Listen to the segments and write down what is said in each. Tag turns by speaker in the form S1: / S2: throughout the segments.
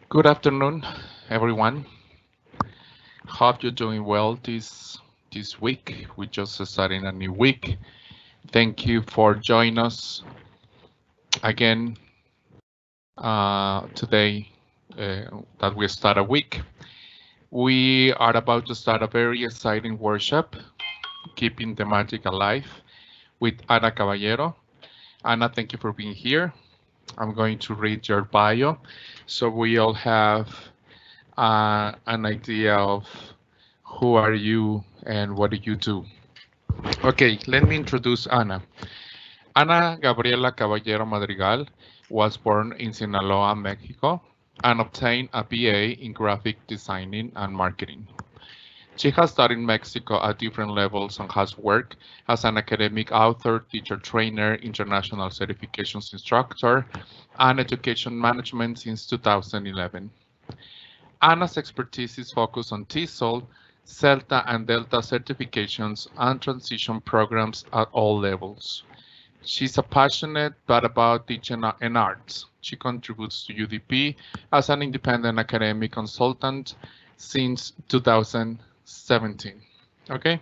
S1: Good afternoon, everyone. Hope you're doing well this week. We just starting a new week. Thank you for joining us again today that we start a week. We are about to start a very exciting workshop, Keeping the Magic Alive, with Ana Caballero. Ana, thank you for being here. I'm going to read your bio so we all have an idea of who are you and what do you do. Okay, let me introduce Ana. Ana Gabriela Caballero Madrigal was born in Sinaloa, Mexico, and obtained a BA in graphic designing and marketing. She has taught in Mexico at different levels and has worked as an academic author, teacher trainer, international certifications instructor, and education management since 2011. Anna's expertise is focused on TESOL, CELTA, and DELTA certifications and transition programs at all levels. She's a passionate but about teaching and arts. She contributes to UDP as an independent academic consultant since 2017. Okay,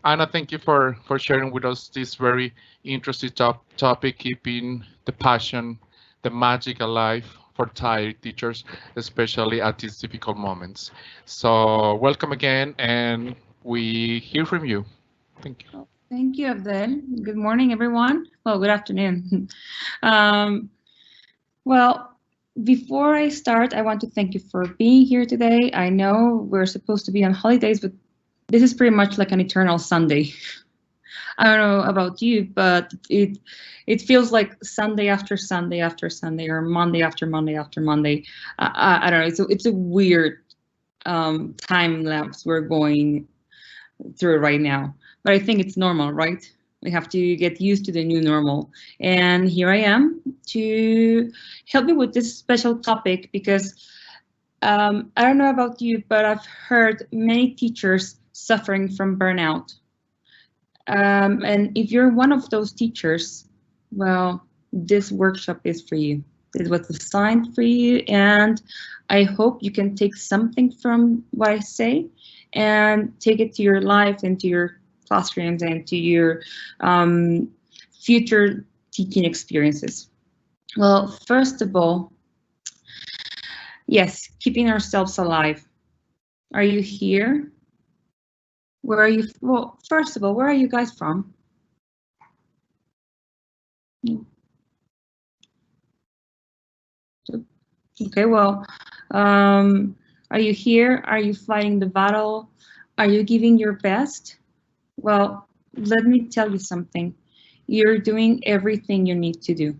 S1: Anna, thank you for sharing with us this very interesting topic, keeping the passion, the magic alive for Thai teachers, especially at these difficult moments. So welcome again, and we hear from you. Thank you.
S2: Thank you, Abdel. Good morning, everyone. Well, good afternoon. um, well, before I start, I want to thank you for being here today. I know we're supposed to be on holidays, but this is pretty much like an eternal Sunday. I don't know about you, but it feels like Sunday after Sunday after Sunday, or Monday after Monday after Monday. I don't know. It's a weird time lapse we're going through right now. But I think it's normal, right? We have to get used to the new normal. And here I am to help you with this special topic because I don't know about you, but I've heard many teachers suffering from burnout. And if you're one of those teachers, well, this workshop is for you. It was designed for you, and I hope you can take something from what I say and take it to your life and to your classrooms and to your future teaching experiences. Well, first of all, yes, keeping ourselves alive. Are you here? Where are you? Well, first of all, where are you guys from? Okay, well, are you here? Are you fighting the battle? Are you giving your best? Well, let me tell you something. You're doing everything you need to do.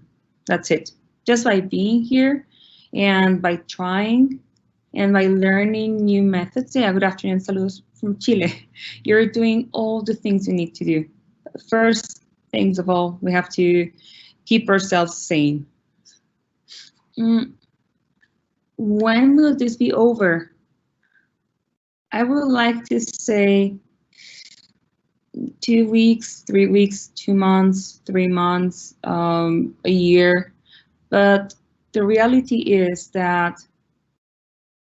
S2: That's it. Just by being here and by trying and by learning new methods. Yeah, good afternoon, saludos from Chile. You're doing all the things you need to do. First things of all, we have to keep ourselves sane. When will this be over? I would like to say 2 weeks, 3 weeks, 2 months, 3 months, a year. But the reality is that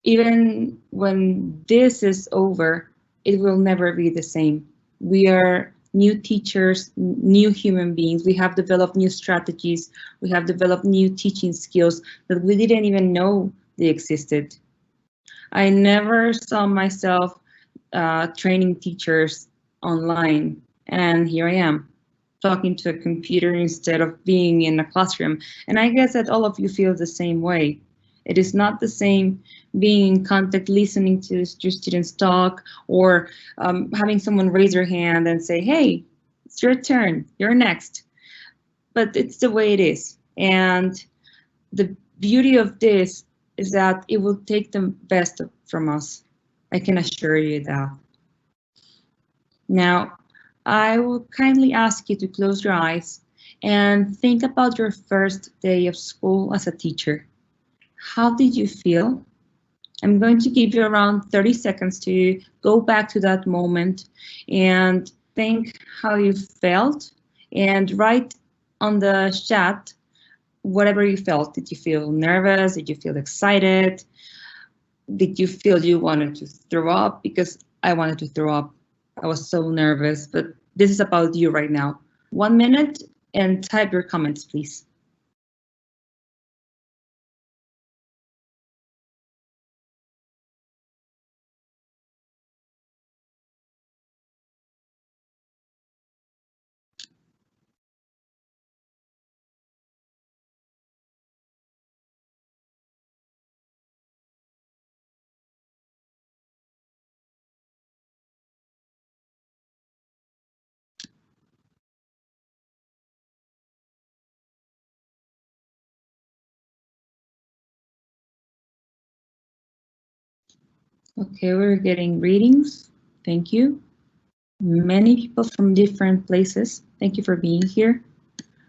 S2: even when this is over, it will never be the same. We are new teachers, new human beings. We have developed new strategies. We have developed new teaching skills that we didn't even know they existed. I never saw myself training teachers online, and here I am talking to a computer instead of being in a classroom. And I guess that all of you feel the same way. It is not the same being in contact, listening to your students talk, or having someone raise their hand and say, hey, it's your turn, you're next. But it's the way it is. And the beauty of this is that it will take the best from us. I can assure you that. Now, I will kindly ask you to close your eyes and think about your first day of school as a teacher. How did you feel? I'm going to give you around 30 seconds to go back to that moment and think how you felt, and write on the chat whatever you felt. Did you feel nervous? Did you feel excited? Did you feel you wanted to throw up? Because I wanted to throw up. I was so nervous, but this is about you right now. 1 minute and type your comments, please. Okay, we're getting readings. Thank you. Many people from different places. Thank you for being here.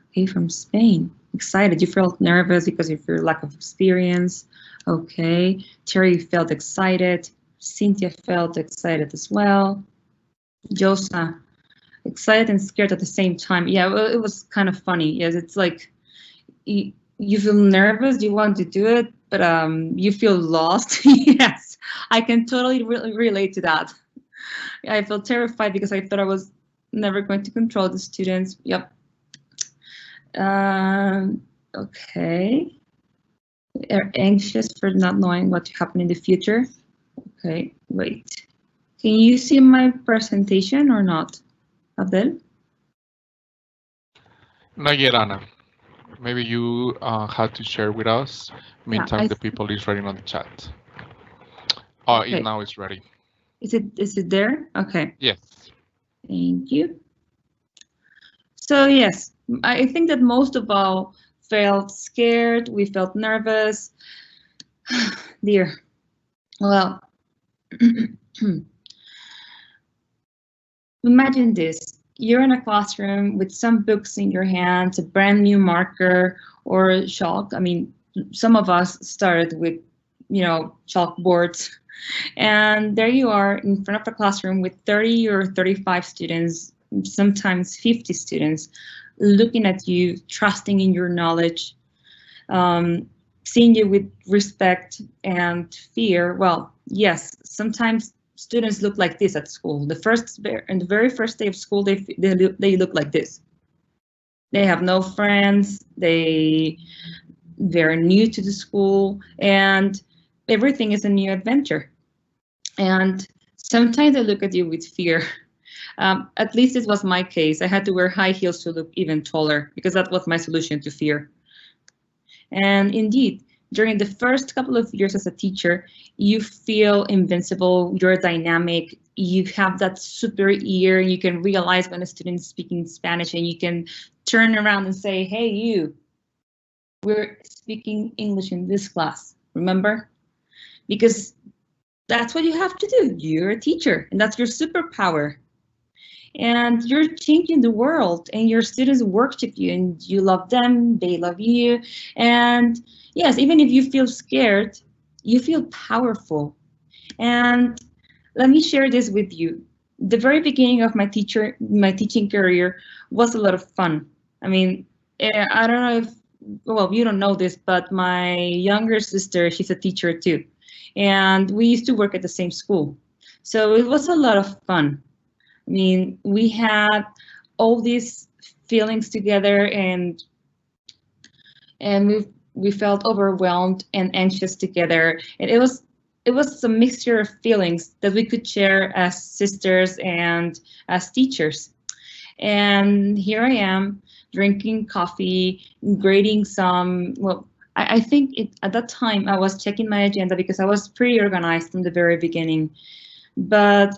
S2: Okay, from Spain. Excited. You felt nervous because of your lack of experience. Okay. Terry felt excited. Cynthia felt excited as well. Josa, excited and scared at the same time. Yeah, well, it was kind of funny. Yes, it's like you feel nervous, you want to do it, but you feel lost. Yes, I can totally relate to that. I felt terrified because I thought I was never going to control the students. Yep. Okay. They're anxious for not knowing what to happen in the future. Okay, wait. Can you see my presentation or not, Abdel?
S1: Not yet, Anna. Maybe you have to share with us. Meantime, the people is writing on the chat. Oh,
S2: okay.
S1: Now it's ready.
S2: Is it there? Okay.
S1: Yes.
S2: Thank you. So yes, I think that most of all felt scared. We felt nervous. Dear. Well, imagine this. You're in a classroom with some books in your hands, a brand new marker or chalk. I mean, some of us started with, chalkboards. And there you are in front of a classroom with 30 or 35 students, sometimes 50 students, looking at you, trusting in your knowledge, seeing you with respect and fear. Well, yes, sometimes students look like this at school. In the very first day of school, they look like this. They have no friends. They're new to the school, and everything is a new adventure. And sometimes I look at you with fear. At least it was my case. I had to wear high heels to look even taller because that was my solution to fear. And indeed, during the first couple of years as a teacher, you feel invincible, you're dynamic, you have that super ear, you can realize when a student is speaking Spanish and you can turn around and say, hey, you, we're speaking English in this class, remember? Because that's what you have to do. You're a teacher, and that's your superpower. And you're changing the world, and your students worship you, and you love them, they love you. And yes, even if you feel scared, you feel powerful. And let me share this with you. The very beginning of my teaching career was a lot of fun. I mean, I don't know if, well, you don't know this, but my younger sister, she's a teacher too. And we used to work at the same school. So it was a lot of fun. I mean, we had all these feelings together, and we felt overwhelmed and anxious together. And it was a mixture of feelings that we could share as sisters and as teachers. And here I am drinking coffee, grading some, well, I think at that time I was checking my agenda because I was pretty organized from the very beginning. But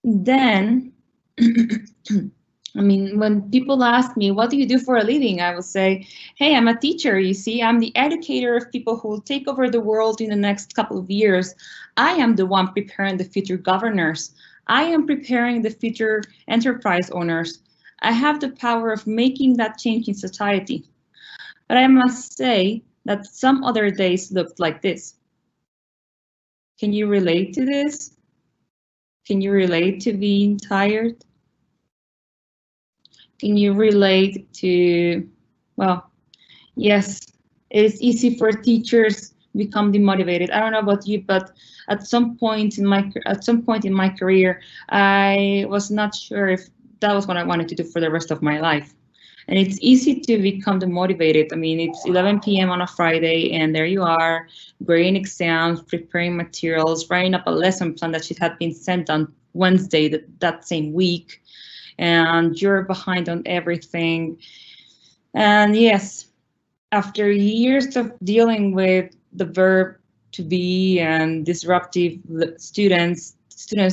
S2: then, I mean, when people ask me, what do you do for a living? I will say, hey, I'm a teacher. You see, I'm the educator of people who will take over the world in the next couple of years. I am the one preparing the future governors. I am preparing the future enterprise owners. I have the power of making that change in society. But I must say that some other days looked like this. Can you relate to this? Can you relate to being tired? Can you relate to, well, Yes, it's easy for teachers become demotivated. I don't know about you, but at some point in my career, I was not sure if that was what I wanted to do for the rest of my life. And it's easy to become demotivated. I mean, it's 11 p.m. on a Friday, and there you are, grading exams, preparing materials, writing up a lesson plan that should have been sent on Wednesday that same week, and you're behind on everything. And yes, after years of dealing with the verb to be and disruptive students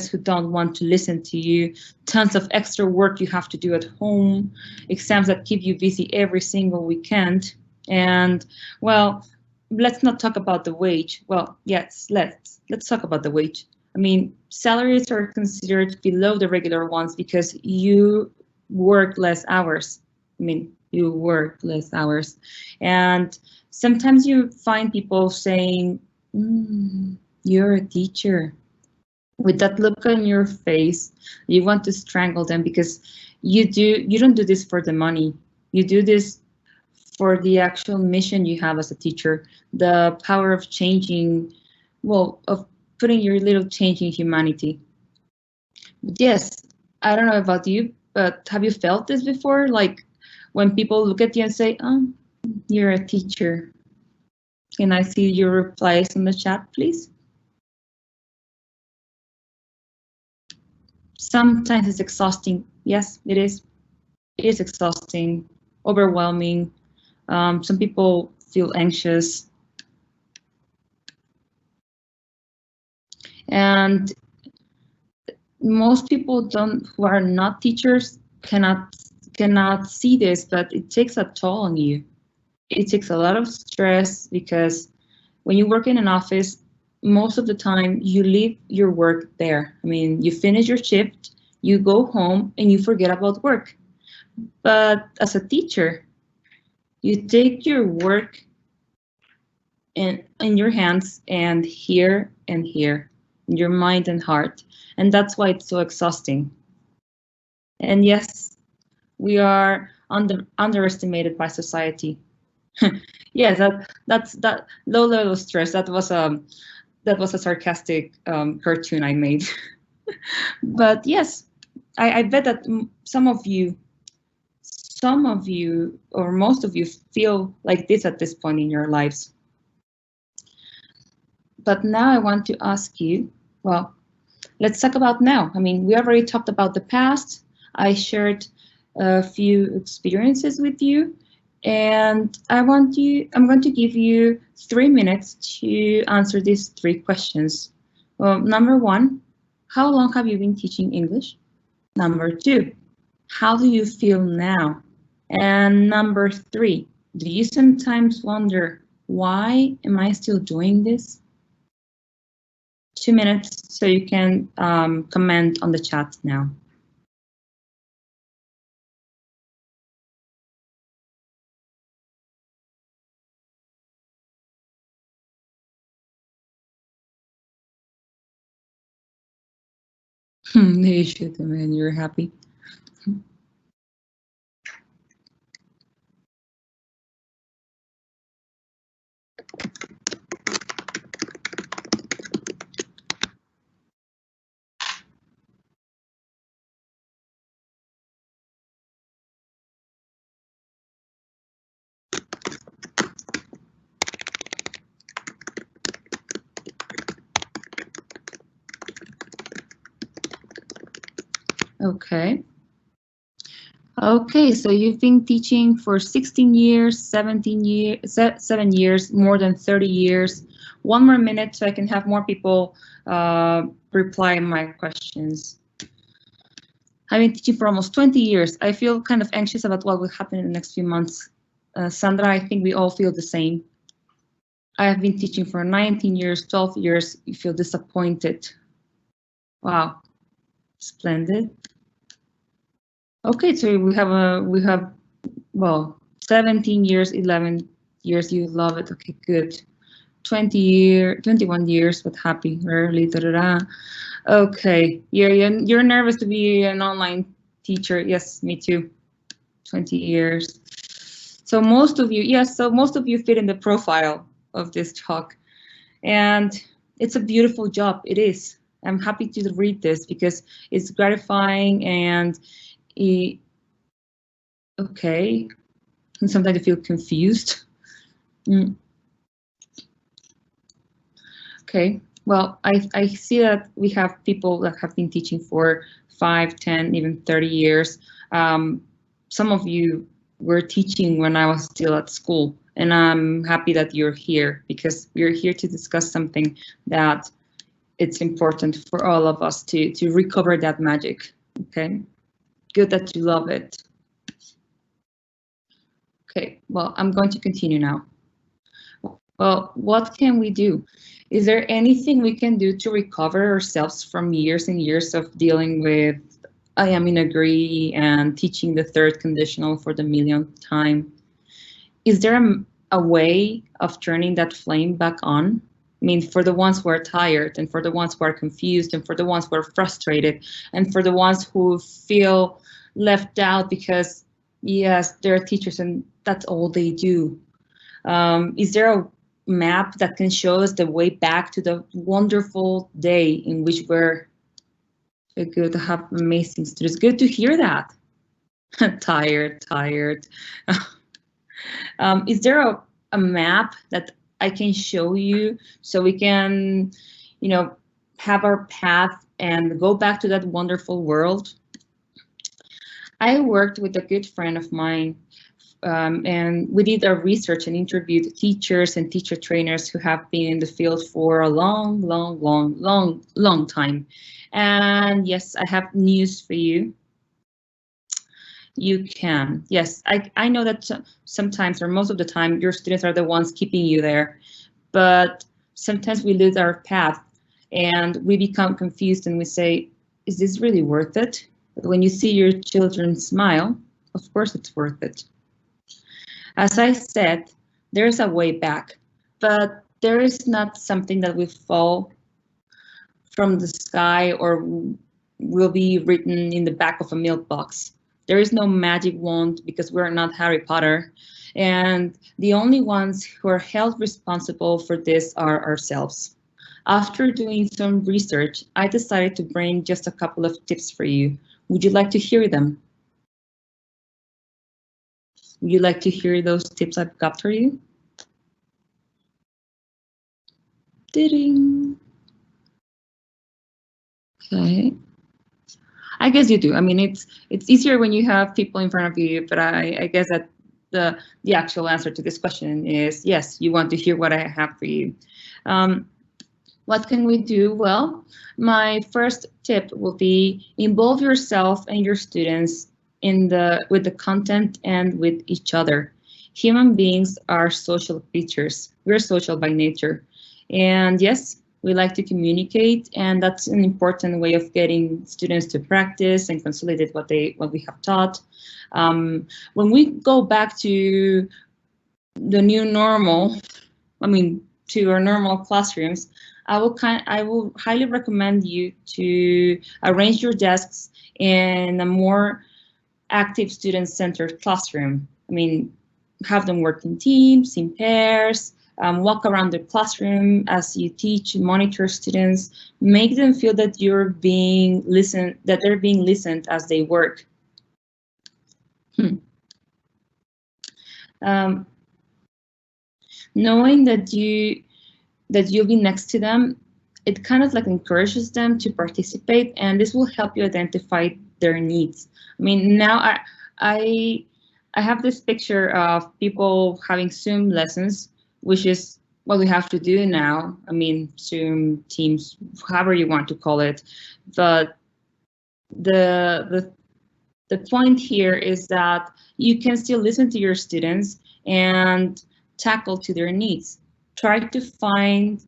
S2: who don't want to listen to you, tons of extra work you have to do at home, exams that keep you busy every single weekend, and well, let's not talk about the wage. Well, yes, let's talk about the wage. I mean, salaries are considered below the regular ones because you work less hours. I mean, you work less hours. And sometimes you find people saying, you're a teacher. With that look on your face, you want to strangle them because you don't do this for the money. You do this for the actual mission you have as a teacher, the power of changing, well, of putting your little change in humanity. Yes, I don't know about you, but have you felt this before? Like when people look at you and say, "Oh, you're a teacher." Can I see your replies in the chat, please? Sometimes it's exhausting. Yes, it is. It is exhausting, overwhelming. Some people feel anxious. And most people don't who are not teachers cannot see this, but it takes a toll on you. It takes a lot of stress because when you work in an office, most of the time you leave your work there. I mean, you finish your shift, you go home, and you forget about work. But as a teacher, you take your work in your hands and here, in your mind and heart. And that's why it's so exhausting. And yes, we are underestimated by society. Yeah, that low level of stress. That was a sarcastic cartoon I made. But yes, I bet that some of you, or most of you feel like this at this point in your lives. But now I want to ask you, well, let's talk about now. I mean, we already talked about the past. I shared a few experiences with you, and I'm going to give you 3 minutes to answer these 3 questions. Well, number 1, how long have you been teaching English? Number 2, how do you feel now? And number 3, do you sometimes wonder, why am I still doing this? 2 minutes so you can comment on the chat now. You should, man, you're happy. Okay. Okay, so you've been teaching for 16 years, 17 years, 7 years, more than 30 years. 1 more minute so I can have more people reply my questions. I've been teaching for almost 20 years. I feel kind of anxious about what will happen in the next few months. Sandra, I think we all feel the same. I have been teaching for 19 years, 12 years. You feel disappointed. Wow, splendid. Okay, so we have well, 17 years, 11 years. You love it. Okay, good. 21 years, but happy. Rarely. Da, da, da. Okay, you're nervous to be an online teacher. Yes, me too. 20 years. So most of you, yes, so most of you fit in the profile of this talk. And it's a beautiful job, it is. I'm happy to read this because it's gratifying and okay, and sometimes I feel confused. Okay, well, I see that we have people that have been teaching for 5, 10, even 30 years. Some of you were teaching when I was still at school, and I'm happy that you're here because we're here to discuss something that it's important for all of us to recover that magic. Okay, good that you love it. Okay, well, I'm going to continue now. Well, what can we do? Is there anything we can do to recover ourselves from years and years of dealing with I am in agree and teaching the third conditional for the millionth time? Is there a way of turning that flame back on? I mean, for the ones who are tired and for the ones who are confused and for the ones who are frustrated and for the ones who feel left out because, yes, they're teachers and that's all they do. Is there a map that can show us the way back to the wonderful day in which we're good to have amazing students? Good to hear that. Tired. Is there a map that I can show you so we can, you know, have our path and go back to that wonderful world? I worked with a good friend of mine and we did our research and interviewed teachers and teacher trainers who have been in the field for a long time. And yes, I have news for you. You can. Yes, I know that sometimes or most of the time your students are the ones keeping you there, but sometimes we lose our path and we become confused and we say, is this really worth it? But when you see your children smile, of course it's worth it. As I said, there's a way back, but there is not something that will fall from the sky or will be written in the back of a milk box. There is no magic wand because we're not Harry Potter. And the only ones who are held responsible for this are ourselves. After doing some research, I decided to bring just a couple of tips for you. Would you like to hear them? Would you like to hear those tips I've got for you? Ding. Okay. I guess you do. I mean, it's easier when you have people in front of you, but I guess that the actual answer to this question is yes, you want to hear what I have for you. What can we do? Well, my first tip will be involve yourself and your students with the content and with each other. Human beings are social creatures. We're social by nature. And yes, we like to communicate, and that's an important way of getting students to practice and consolidate what we have taught. When we go back to the new normal, I mean, to our normal classrooms, I will highly recommend you to arrange your desks in a more active student-centered classroom. I mean, have them work in teams, in pairs, walk around the classroom as you teach, monitor students, make them feel that they're being listened as they work. Knowing that you'll be next to them, it kind of like encourages them to participate, and this will help you identify their needs. I mean, now I have this picture of people having Zoom lessons, which is what we have to do now. I mean, Zoom, Teams, however you want to call it. But the point here is that you can still listen to your students and tackle to their needs. Try to find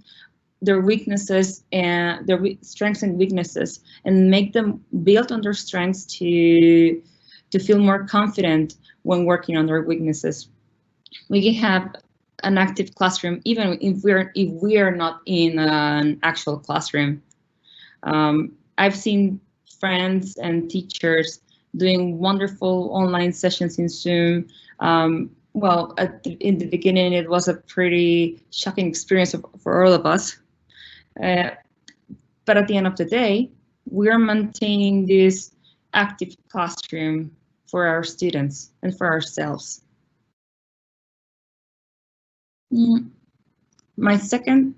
S2: their weaknesses and their strengths and weaknesses and make them build on their strengths to feel more confident when working on their weaknesses. We can have an active classroom even if we are not in an actual classroom. I've seen friends and teachers doing wonderful online sessions in Zoom, Well, in the beginning, it was a pretty shocking experience for all of us. But at the end of the day, we're maintaining this active classroom for our students and for ourselves. My second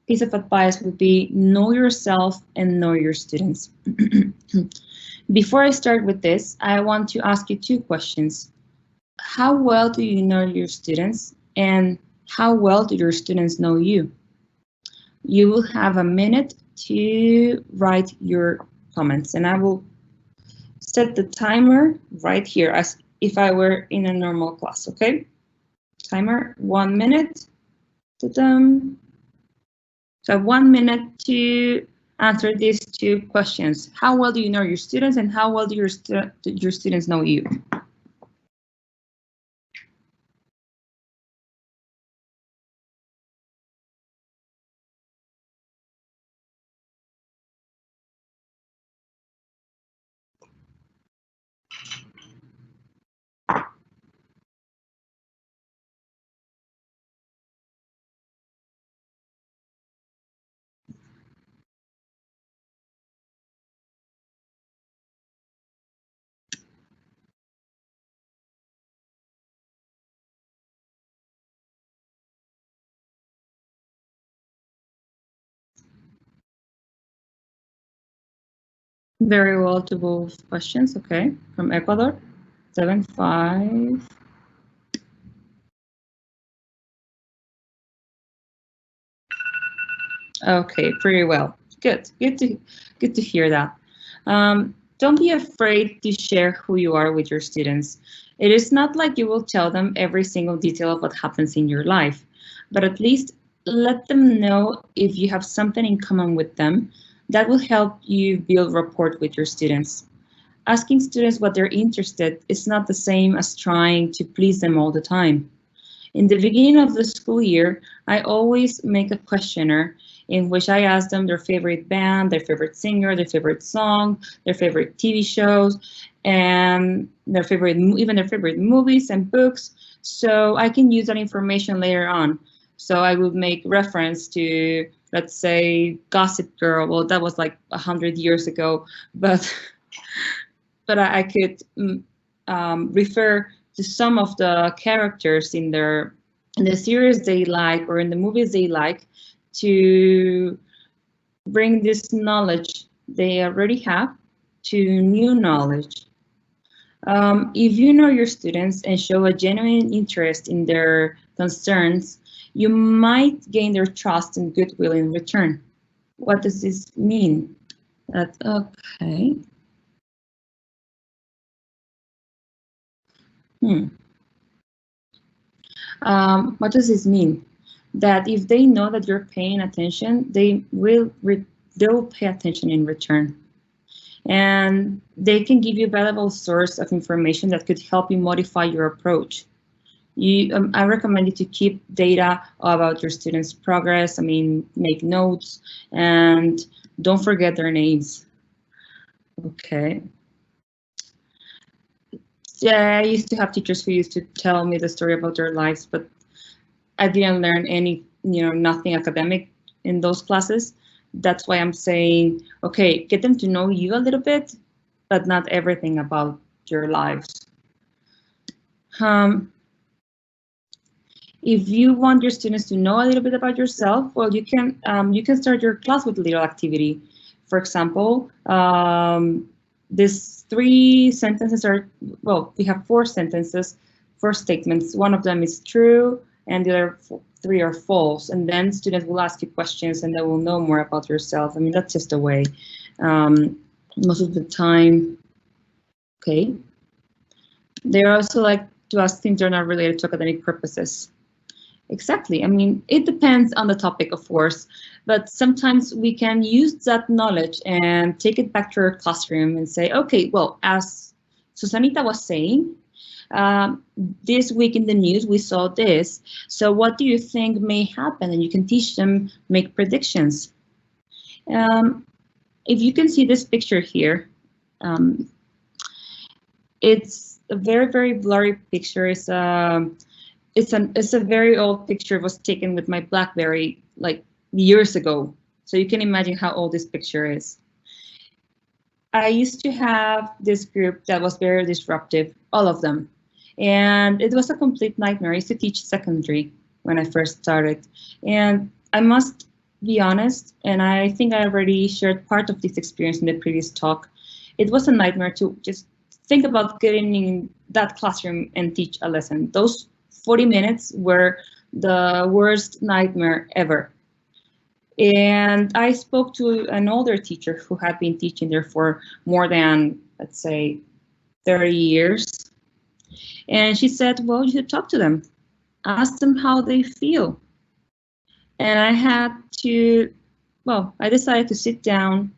S2: piece of advice would be know yourself and know your students. Before I start with this, I want to ask you two questions. How well do you know your students, and how well do your students know you? You will have a minute to write your comments, and I will set the timer right here as if I were in a normal class, okay? Timer, 1 minute. Ta-dam. So 1 minute to answer these two questions. How well do you know your students, and how well do your students know you? Very well to both questions, okay. From Ecuador, 7-5. Okay, pretty well. Good to hear that. Don't be afraid to share who you are with your students. It is not like you will tell them every single detail of what happens in your life, but at least let them know if you have something in common with them. That will help you build rapport with your students. Asking students what they're interested is not the same as trying to please them all the time. In the beginning of the school year, I always make a questionnaire in which I ask them their favorite band, their favorite singer, their favorite song, their favorite TV shows, and even their favorite movies and books, so I can use that information later on. So I would make reference to, let's say, Gossip Girl. Well, that was like 100 years ago, but but I could refer to some of the characters in the series they like or in the movies they like to bring this knowledge they already have to new knowledge. If you know your students and show a genuine interest in their concerns, you might gain their trust and goodwill in return. What does this mean? That's okay. What does this mean? That if they know that you're paying attention, they'll pay attention in return. And they can give you a valuable source of information that could help you modify your approach. I recommend you to keep data about your students' progress. I mean, make notes and don't forget their names. Okay. Yeah, I used to have teachers who used to tell me the story about their lives, but I didn't learn nothing academic in those classes. That's why I'm saying, okay, get them to know you a little bit, but not everything about your lives. If you want your students to know a little bit about yourself, well, you can start your class with a little activity. For example, these 3 sentences are, well, we have 4 sentences, 4 statements. One of them is true, and the other 3 are false. And then students will ask you questions, and they will know more about yourself. I mean, that's just a way. Most of the time, okay. They also like to ask things that are not related to academic purposes. Exactly. I mean, it depends on the topic, of course, but sometimes we can use that knowledge and take it back to our classroom and say, okay, well, as Susanita was saying, this week in the news, we saw this. So what do you think may happen? And you can teach them, make predictions. If you can see this picture here, it's a very, very blurry picture. It's it's a very old picture. It was taken with my BlackBerry like years ago. So you can imagine how old this picture is. I used to have this group that was very disruptive, all of them. And it was a complete nightmare. I used to teach secondary when I first started. And I must be honest, and I think I already shared part of this experience in the previous talk. It was a nightmare to just think about getting in that classroom and teach a lesson. Those 40 minutes were the worst nightmare ever. And I spoke to an older teacher who had been teaching there for more than, let's say, 30 years. And she said, well, you should talk to them, ask them how they feel. And I had to, well, I decided to sit down,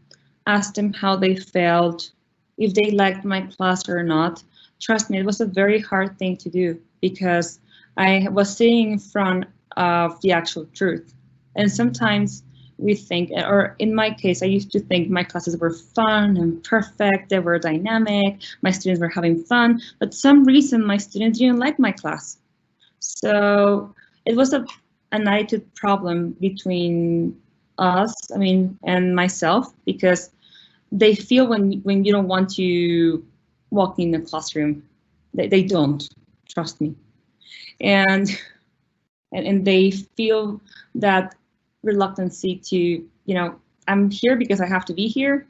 S2: ask them how they felt, if they liked my class or not. Trust me, it was a very hard thing to do because I was sitting in front of the actual truth. And sometimes we think, or in my case, I used to think my classes were fun and perfect, they were dynamic, my students were having fun, but some reason my students didn't like my class. So it was an attitude problem between us, and myself, because they feel when you don't want to walk in the classroom, they don't, trust me. And they feel that reluctancy to, I'm here because I have to be here,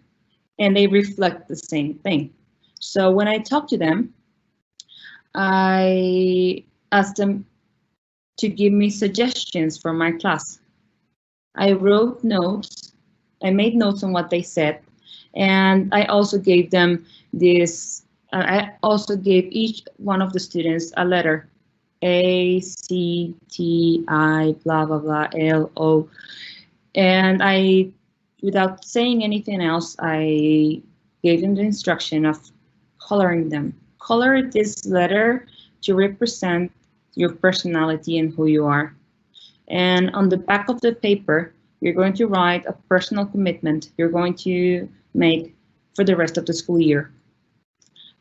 S2: and they reflect the same thing. So when I talk to them, I asked them to give me suggestions for my class. I wrote notes, I made notes on what they said, and I also gave them this, I also gave each one of the students a letter. A, C, T, I, blah, blah, blah, L, O. And I, without saying anything else, I gave them the instruction of coloring them. Color this letter to represent your personality and who you are. And on the back of the paper, you're going to write a personal commitment you're going to make for the rest of the school year.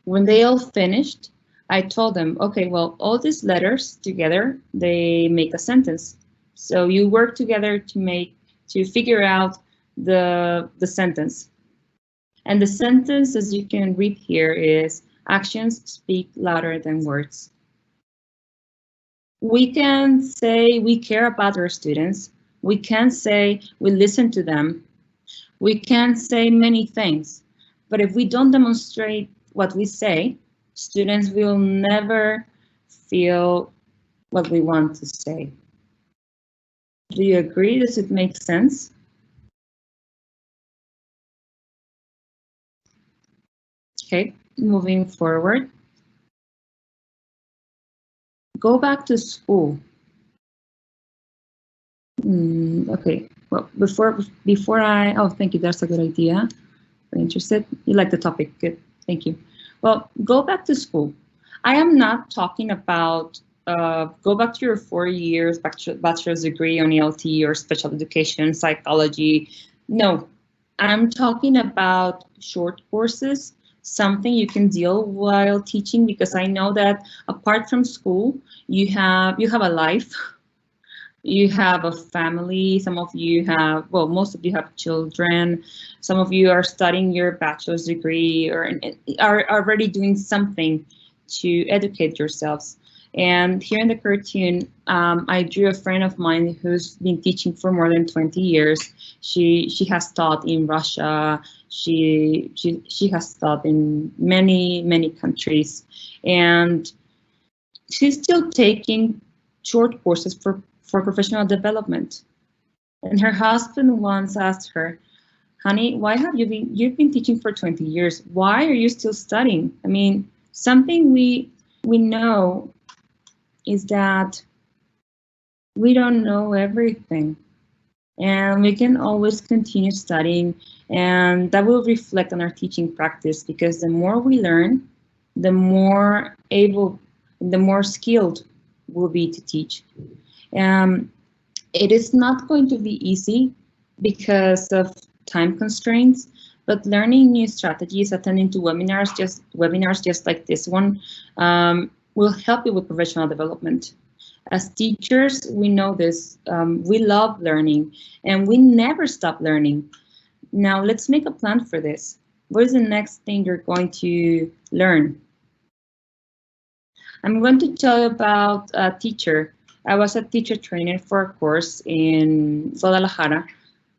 S2: When they all finished, I told them, okay, well, all these letters together, they make a sentence. So you work together to figure out the sentence. And the sentence, as you can read here, is actions speak louder than words. We can say we care about our students. We can say we listen to them. We can say many things. But if we don't demonstrate what we say, students will never feel what we want to say. Do you agree? Does it make sense? Okay, moving forward. Go back to school. Okay, well, before I, oh, thank you, that's a good idea. Very interested. You like the topic, good, thank you. Well, go back to school. I am not talking about go back to your 4 years bachelor's degree on ELT or special education, psychology. No, I'm talking about short courses, something you can deal while teaching, because I know that apart from school, you have a life. You have a family, some of you have, well, most of you have children, some of you are studying your bachelor's degree or are already doing something to educate yourselves. And here in the cartoon, I drew a friend of mine who's been teaching for more than 20 years. She has taught in Russia. She has taught in many countries, and she's still taking short courses for professional development. And her husband once asked her, honey, why have you've been teaching for 20 years? Why are you still studying? I mean, something we know is that we don't know everything, and we can always continue studying, and that will reflect on our teaching practice, because the more we learn, the more able, the more skilled we'll be to teach. It is not going to be easy because of time constraints, but learning new strategies, attending to webinars just like this one, will help you with professional development. As teachers, we know this. We love learning, and we never stop learning. Now, let's make a plan for this. What is the next thing you're going to learn? I'm going to tell you about a teacher. I was a teacher trainer for a course in Guadalajara.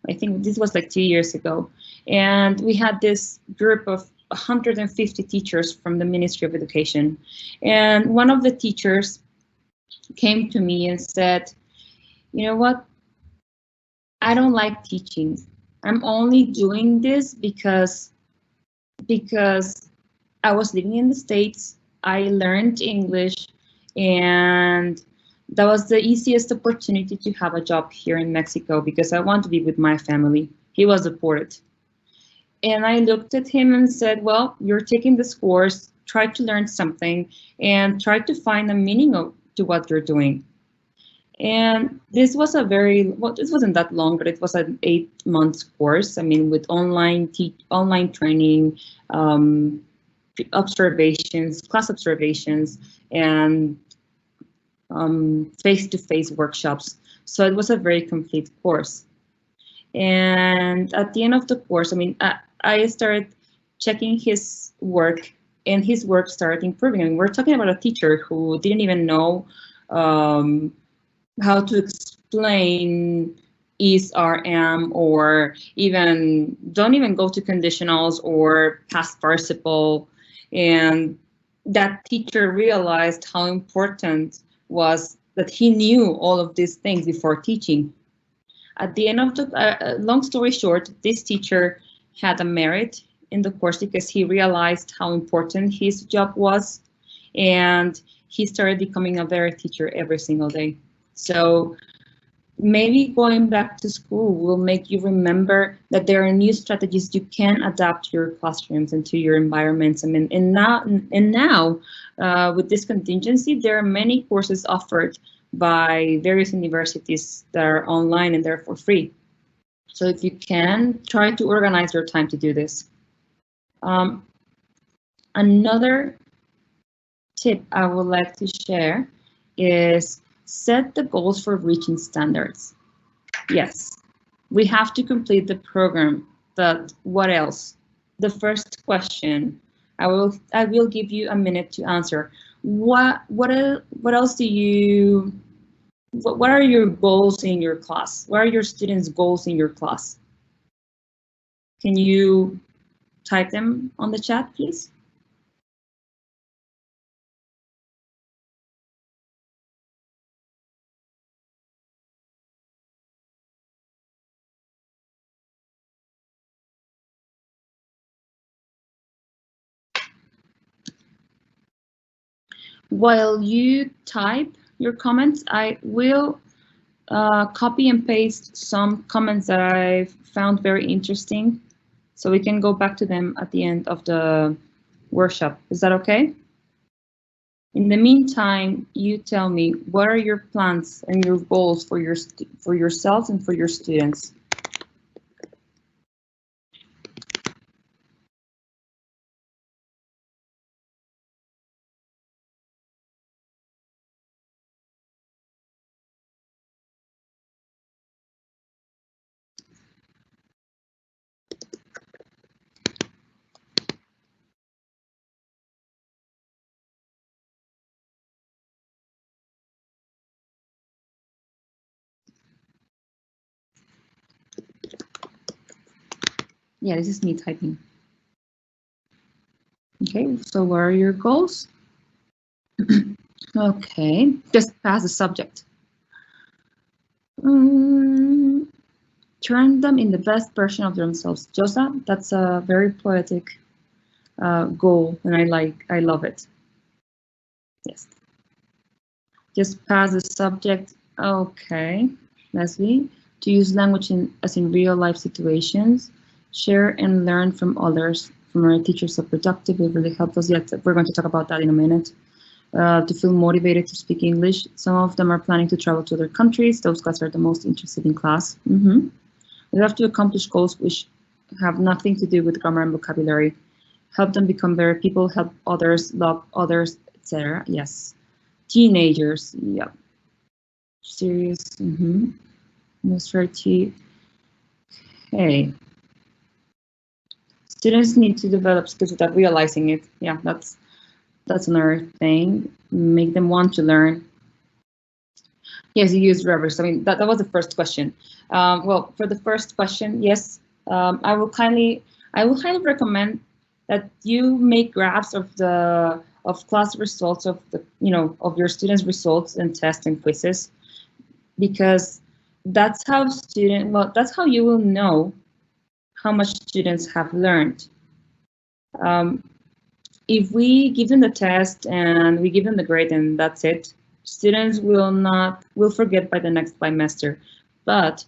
S2: I think this was like 2 years ago. And we had this group of 150 teachers from the Ministry of Education. And one of the teachers came to me and said, you know what? I don't like teaching. I'm only doing this because I was living in the States. I learned English, and that was the easiest opportunity to have a job here in Mexico because I want to be with my family. He was deported. And I looked at him and said, well, you're taking this course, try to learn something and try to find a meaning to what you're doing. And this was a this wasn't that long, but it was an 8 month course. I mean, with online training, observations, class observations, and face-to-face workshops. So it was a very complete course. And at the end of the course, I mean, I started checking his work, and his work started improving. I mean, we're talking about a teacher who didn't even know how to explain is, are, am, or even don't even go to conditionals or past participle. And that teacher realized how important was that he knew all of these things before teaching. At the end of the, long story short, this teacher had a merit in the course because he realized how important his job was, and he started becoming a better teacher every single day. So maybe going back to school will make you remember that there are new strategies you can adapt to your classrooms and to your environments. I mean, and now with this contingency, there are many courses offered by various universities that are online and they're for free. So if you can, try to organize your time to do this. Another tip I would like to share is set the goals for reaching standards. Yes, we have to complete the program, but what else? The first question, I will give you a minute to answer. What else do you, what are your goals in your class? What are your students' goals in your class? Can you type them on the chat, please? While you type your comments, I will copy and paste some comments that I've found very interesting, so we can go back to them at the end of the workshop. Is that okay? In the meantime, you tell me, what are your plans and your goals for yourselves and for your students? Yeah, this is me typing. Okay, so what are your goals? Okay, just pass the subject. Turn them in the best version of themselves. Josa, that's a very poetic goal, and I love it. Yes. Just pass the subject. Okay, Leslie. To use language as in real life situations, share and learn from others, from our teachers, so productive. It really helps us. Yet we're going to talk about that in a minute. To feel motivated to speak English. Some of them are planning to travel to other countries. Those guys are the most interested in class. We have to accomplish goals which have nothing to do with grammar and vocabulary. Help them become better people, help others, love others, etc. Yes. Teenagers, yeah. Serious. Most variety. Okay. Students need to develop skills without realizing it. Yeah, that's another thing. Make them want to learn. Yes, you use rubbers. I mean, that was the first question. Well, for the first question, yes, I will highly recommend that you make graphs of the class results of the of your students' results and tests and quizzes, because that's how that's how you will know how much students have learned. If we give them the test and we give them the grade and that's it, students will forget by the next bimester. But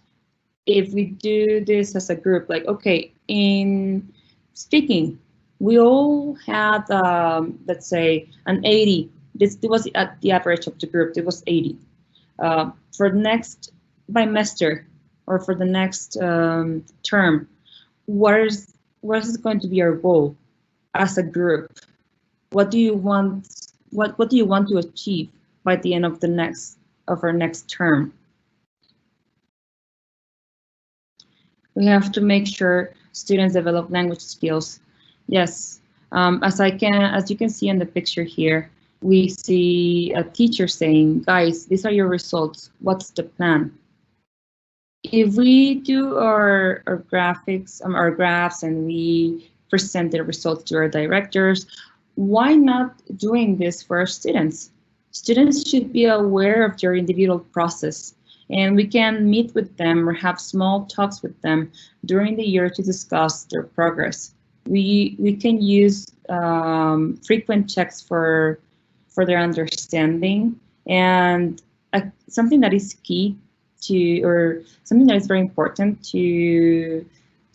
S2: if we do this as a group, like, okay, in speaking, we all had, let's say, an 80. This was at the average of the group. It was 80. For the next bimester or for the next term, what is going to be our goal as a group? What do you want? What do you want to achieve by the end of our next term? We have to make sure students develop language skills. Yes, as you can see in the picture here, we see a teacher saying, "Guys, these are your results. What's the plan?" If we do our graphics, our graphs, and we present the results to our directors, why not doing this for our students? Students should be aware of their individual process, and we can meet with them or have small talks with them during the year to discuss their progress. We can use frequent checks for their understanding, and something that is key or something that is very important to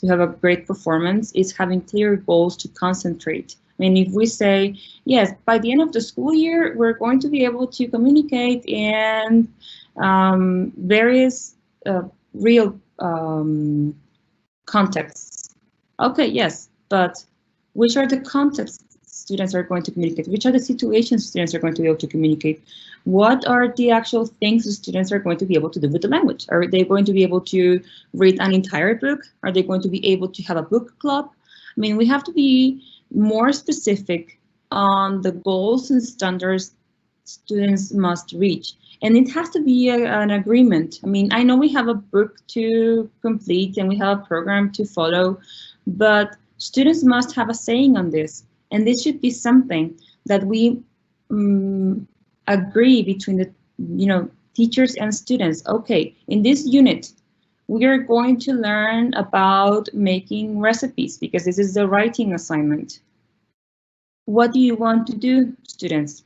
S2: have a great performance is having clear goals to concentrate. I mean, if we say, yes, by the end of the school year, we're going to be able to communicate in various real contexts. Okay, yes, but which are the contexts students are going to communicate? Which are the situations students are going to be able to communicate? What are the actual things the students are going to be able to do with the language? Are they going to be able to read an entire book? Are they going to be able to have a book club? I mean, we have to be more specific on the goals and standards students must reach. And it has to be an agreement. I mean, I know we have a book to complete and we have a program to follow, but students must have a saying on this. And this should be something that we agree between the teachers and students. Okay, in this unit, we are going to learn about making recipes because this is the writing assignment. What do you want to do, students?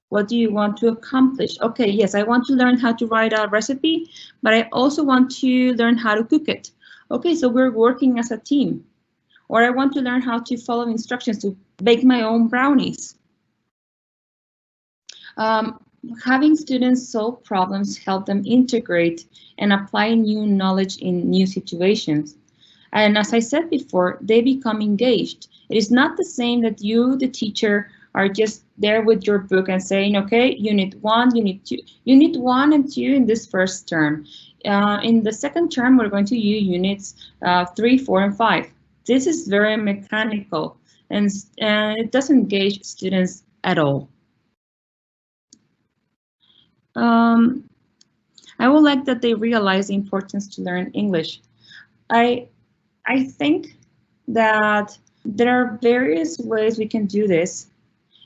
S2: What do you want to accomplish? Okay, yes, I want to learn how to write a recipe, but I also want to learn how to cook it. Okay, so we're working as a team. Or I want to learn how to follow instructions to bake my own brownies. Having students solve problems help them integrate and apply new knowledge in new situations. And as I said before, they become engaged. It is not the same that you, the teacher, are just there with your book and saying, okay, unit 1, unit 2, unit 1 and 2 in this first term. In the second term, we're going to use units 3, 4, and 5. This is very mechanical and it doesn't engage students at all. I would like that they realize the importance to learn English. I think that there are various ways we can do this,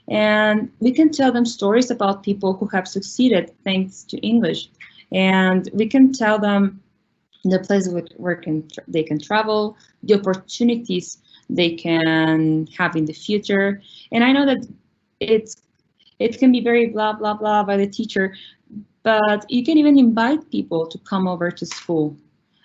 S2: and we can tell them stories about people who have succeeded thanks to English, and we can tell them the places where they can travel, the opportunities they can have in the future. And I know that it can be very blah blah blah by the teacher, but you can even invite people to come over to school.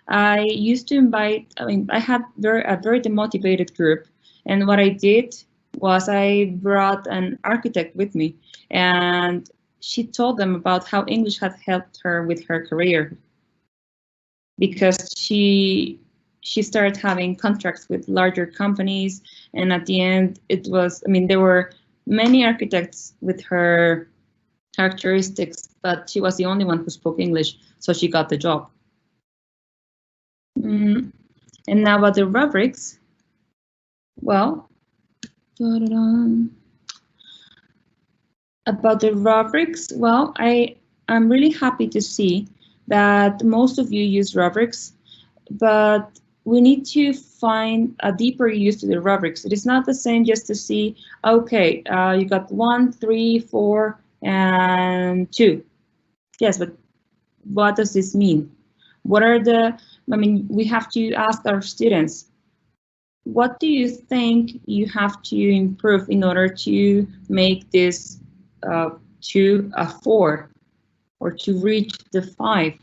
S2: I used to invite, I had a very demotivated group, and what I did was I brought an architect with me, and she told them about how English had helped her with her career, because she started having contracts with larger companies, and at the end it was, there were many architects with her characteristics, but she was the only one who spoke English, so she got the job. And now about the rubrics. Well, about the rubrics, well, I'm really happy to see that most of you use rubrics, but we need to find a deeper use to the rubrics. It is not the same just to see, okay, you got 1, 3, 4, and 2. Yes, but what does this mean? What are the, I mean, we have to ask our students, what do you think you have to improve in order to make this 2 a 4 or to reach the 5?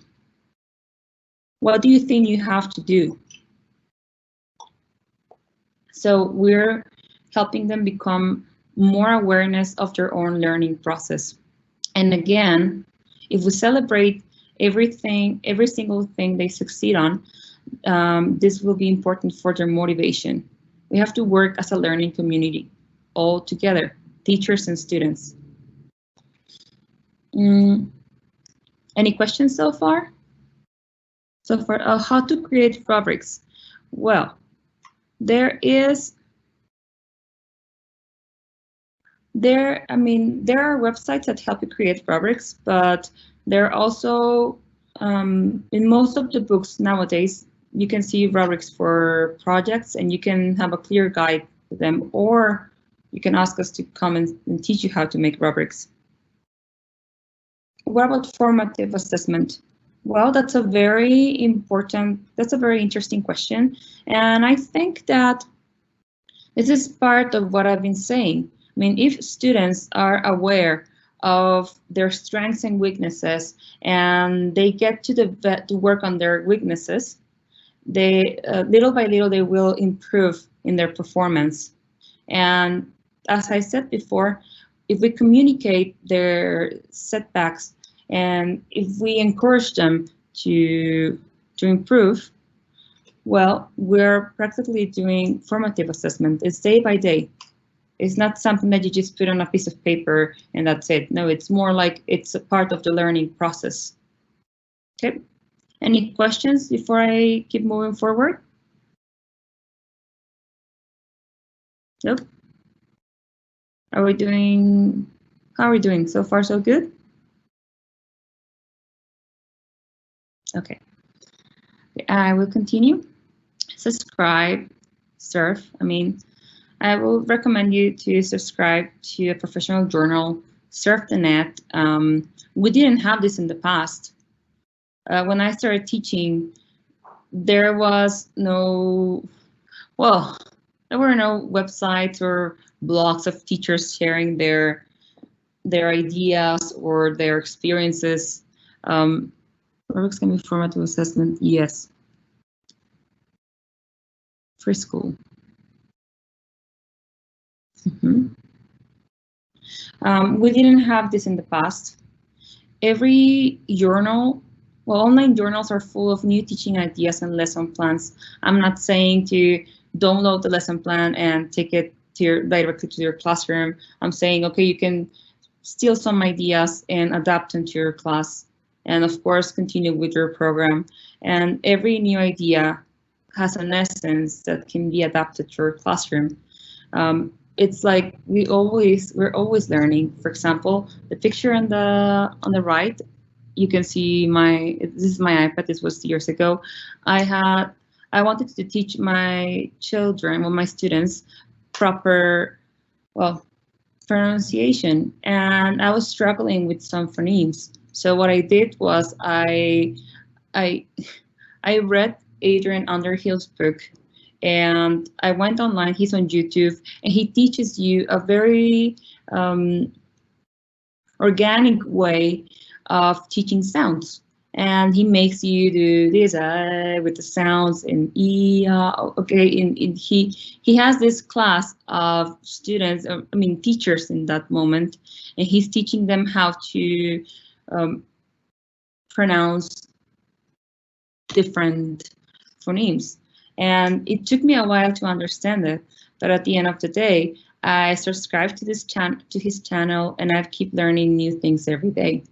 S2: What do you think you have to do? So we're helping them become more awareness of their own learning process. And again, if we celebrate everything, every single thing they succeed on, this will be important for their motivation. We have to work as a learning community all together, teachers and students. Any questions so far? So far, how to create rubrics? Well, there are websites that help you create rubrics, but there are also, in most of the books nowadays, you can see rubrics for projects and you can have a clear guide to them, or you can ask us to come and teach you how to make rubrics. What about formative assessment? Well, that's a very interesting question. And I think that this is part of what I've been saying. I mean, if students are aware of their strengths and weaknesses and they get to work on their weaknesses, they little by little they will improve in their performance. And as I said before, if we communicate their setbacks and if we encourage them to improve, well, we're practically doing formative assessment. It's day by day. It's not something that you just put on a piece of paper and that's it. No, it's more like it's a part of the learning process. Okay. Any questions before I keep moving forward? Nope. How are we doing? So far, so good? Okay. I will continue. Subscribe, surf. I will recommend you to subscribe to a professional journal, surf the net. We didn't have this in the past. When I started teaching, there was there were no websites or blogs of teachers sharing their ideas or their experiences. Rubrics can be formative assessment, yes. For school. We didn't have this in the past. Every journal, online journals are full of new teaching ideas and lesson plans. I'm not saying to download the lesson plan and take it directly to your classroom. I'm saying, okay, you can steal some ideas and adapt them to your class. And of course, continue with your program. And every new idea has an essence that can be adapted to your classroom. It's like we're always learning. For example, the picture on the right, you can see this is my iPad. This was years ago. I wanted to teach my children, my students, proper, pronunciation, and I was struggling with some phonemes. So what I did was I read Adrian Underhill's book, and I went online. He's on YouTube, and he teaches you a very organic way of teaching sounds. And he makes you do this with the sounds in E. He has this class of students, teachers in that moment, and he's teaching them how to pronounce different phonemes. And it took me a while to understand it, but at the end of the day, I subscribe to his channel, and I keep learning new things every day.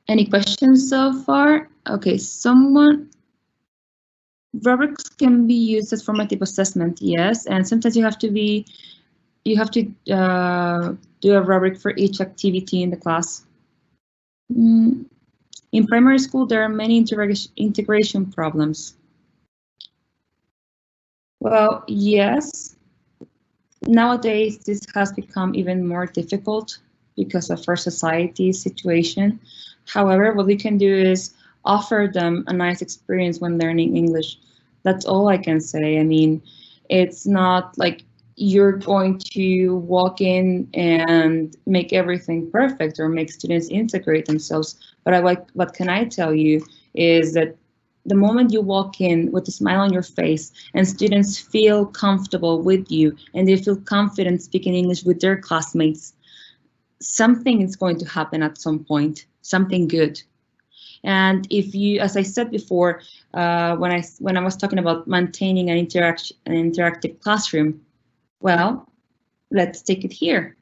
S2: Any questions so far? Okay, rubrics can be used as formative assessment, yes, and sometimes you have to do a rubric for each activity in the class. In primary school, there are many integration problems. Well, yes. Nowadays, this has become even more difficult because of our society situation. However, what we can do is offer them a nice experience when learning English. That's all I can say. I mean, it's not like you're going to walk in and make everything perfect or make students integrate themselves. But what can I tell you is that the moment you walk in with a smile on your face and students feel comfortable with you and they feel confident speaking English with their classmates, something is going to happen at some point, something good. And if you, as I said before, when I was talking about maintaining an interactive classroom, well, let's take it here.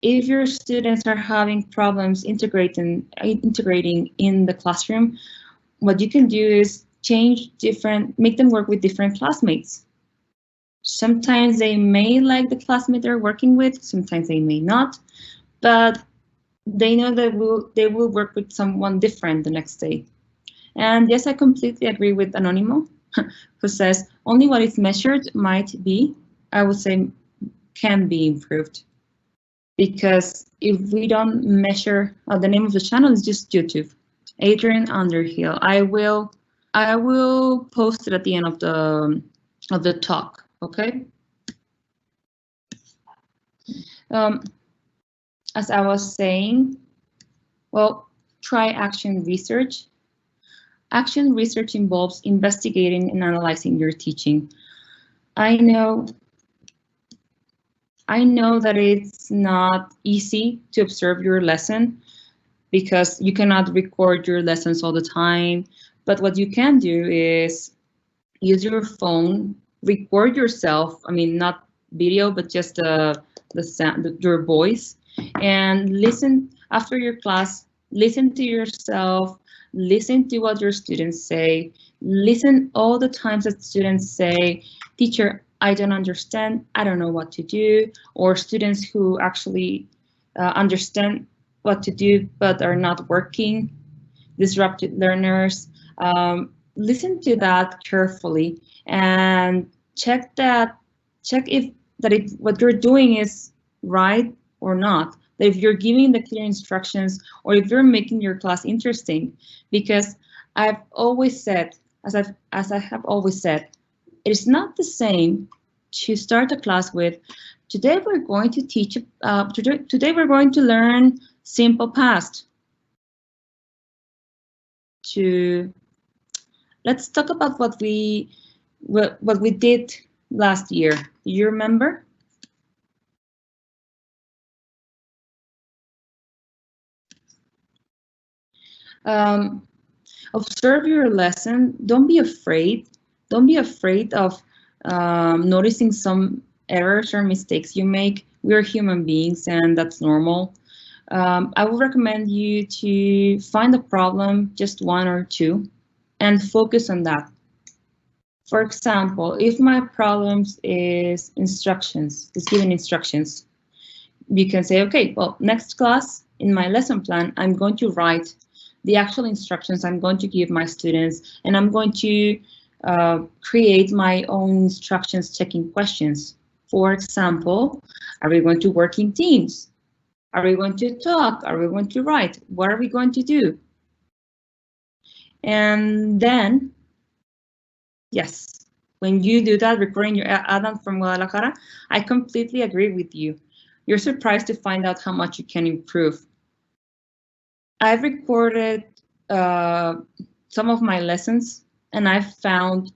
S2: If your students are having problems integrating in the classroom, what you can do is make them work with different classmates. Sometimes they may like the classmate they're working with, sometimes they may not, but they know that they will work with someone different the next day. And yes, I completely agree with Anonimo, who says only what is measured might be, I would say, can be improved. Because if we don't measure, the name of the channel is just YouTube, Adrian Underhill. I will post it at the end of the talk. Okay. As I was saying, well, try action research. Action research involves investigating and analyzing your teaching. I know that it's not easy to observe your lesson because you cannot record your lessons all the time. But what you can do is use your phone, record yourself. I mean, not video, but just the sound, your voice, and listen after your class. Listen to yourself. Listen to what your students say. Listen all the times that students say, "Teacher, I don't understand. I don't know what to do," or students who actually understand what to do but are not working, disrupted learners. Listen to that carefully and check if what you're doing is right or not. That if you're giving the clear instructions or if you're making your class interesting, because I've always said, as I have always said, it is not the same to start a class with, today we're going to teach, today we're going to learn simple past. Let's talk about what we did last year. Do you remember? Observe your lesson. Don't be afraid. Don't be afraid of noticing some errors or mistakes you make. We're human beings, and that's normal. I would recommend you to find a problem, just one or two, and focus on that. For example, if my problems is giving instructions, you can say, okay, well, next class in my lesson plan, I'm going to write the actual instructions I'm going to give my students, and I'm going to create my own instructions checking questions. For example, are we going to work in teams? Are we going to talk? Are we going to write? What are we going to do? And then, yes, when you do that, recording your Adam from Guadalajara, I completely agree with you. You're surprised to find out how much you can improve. I've recorded some of my lessons, and I've found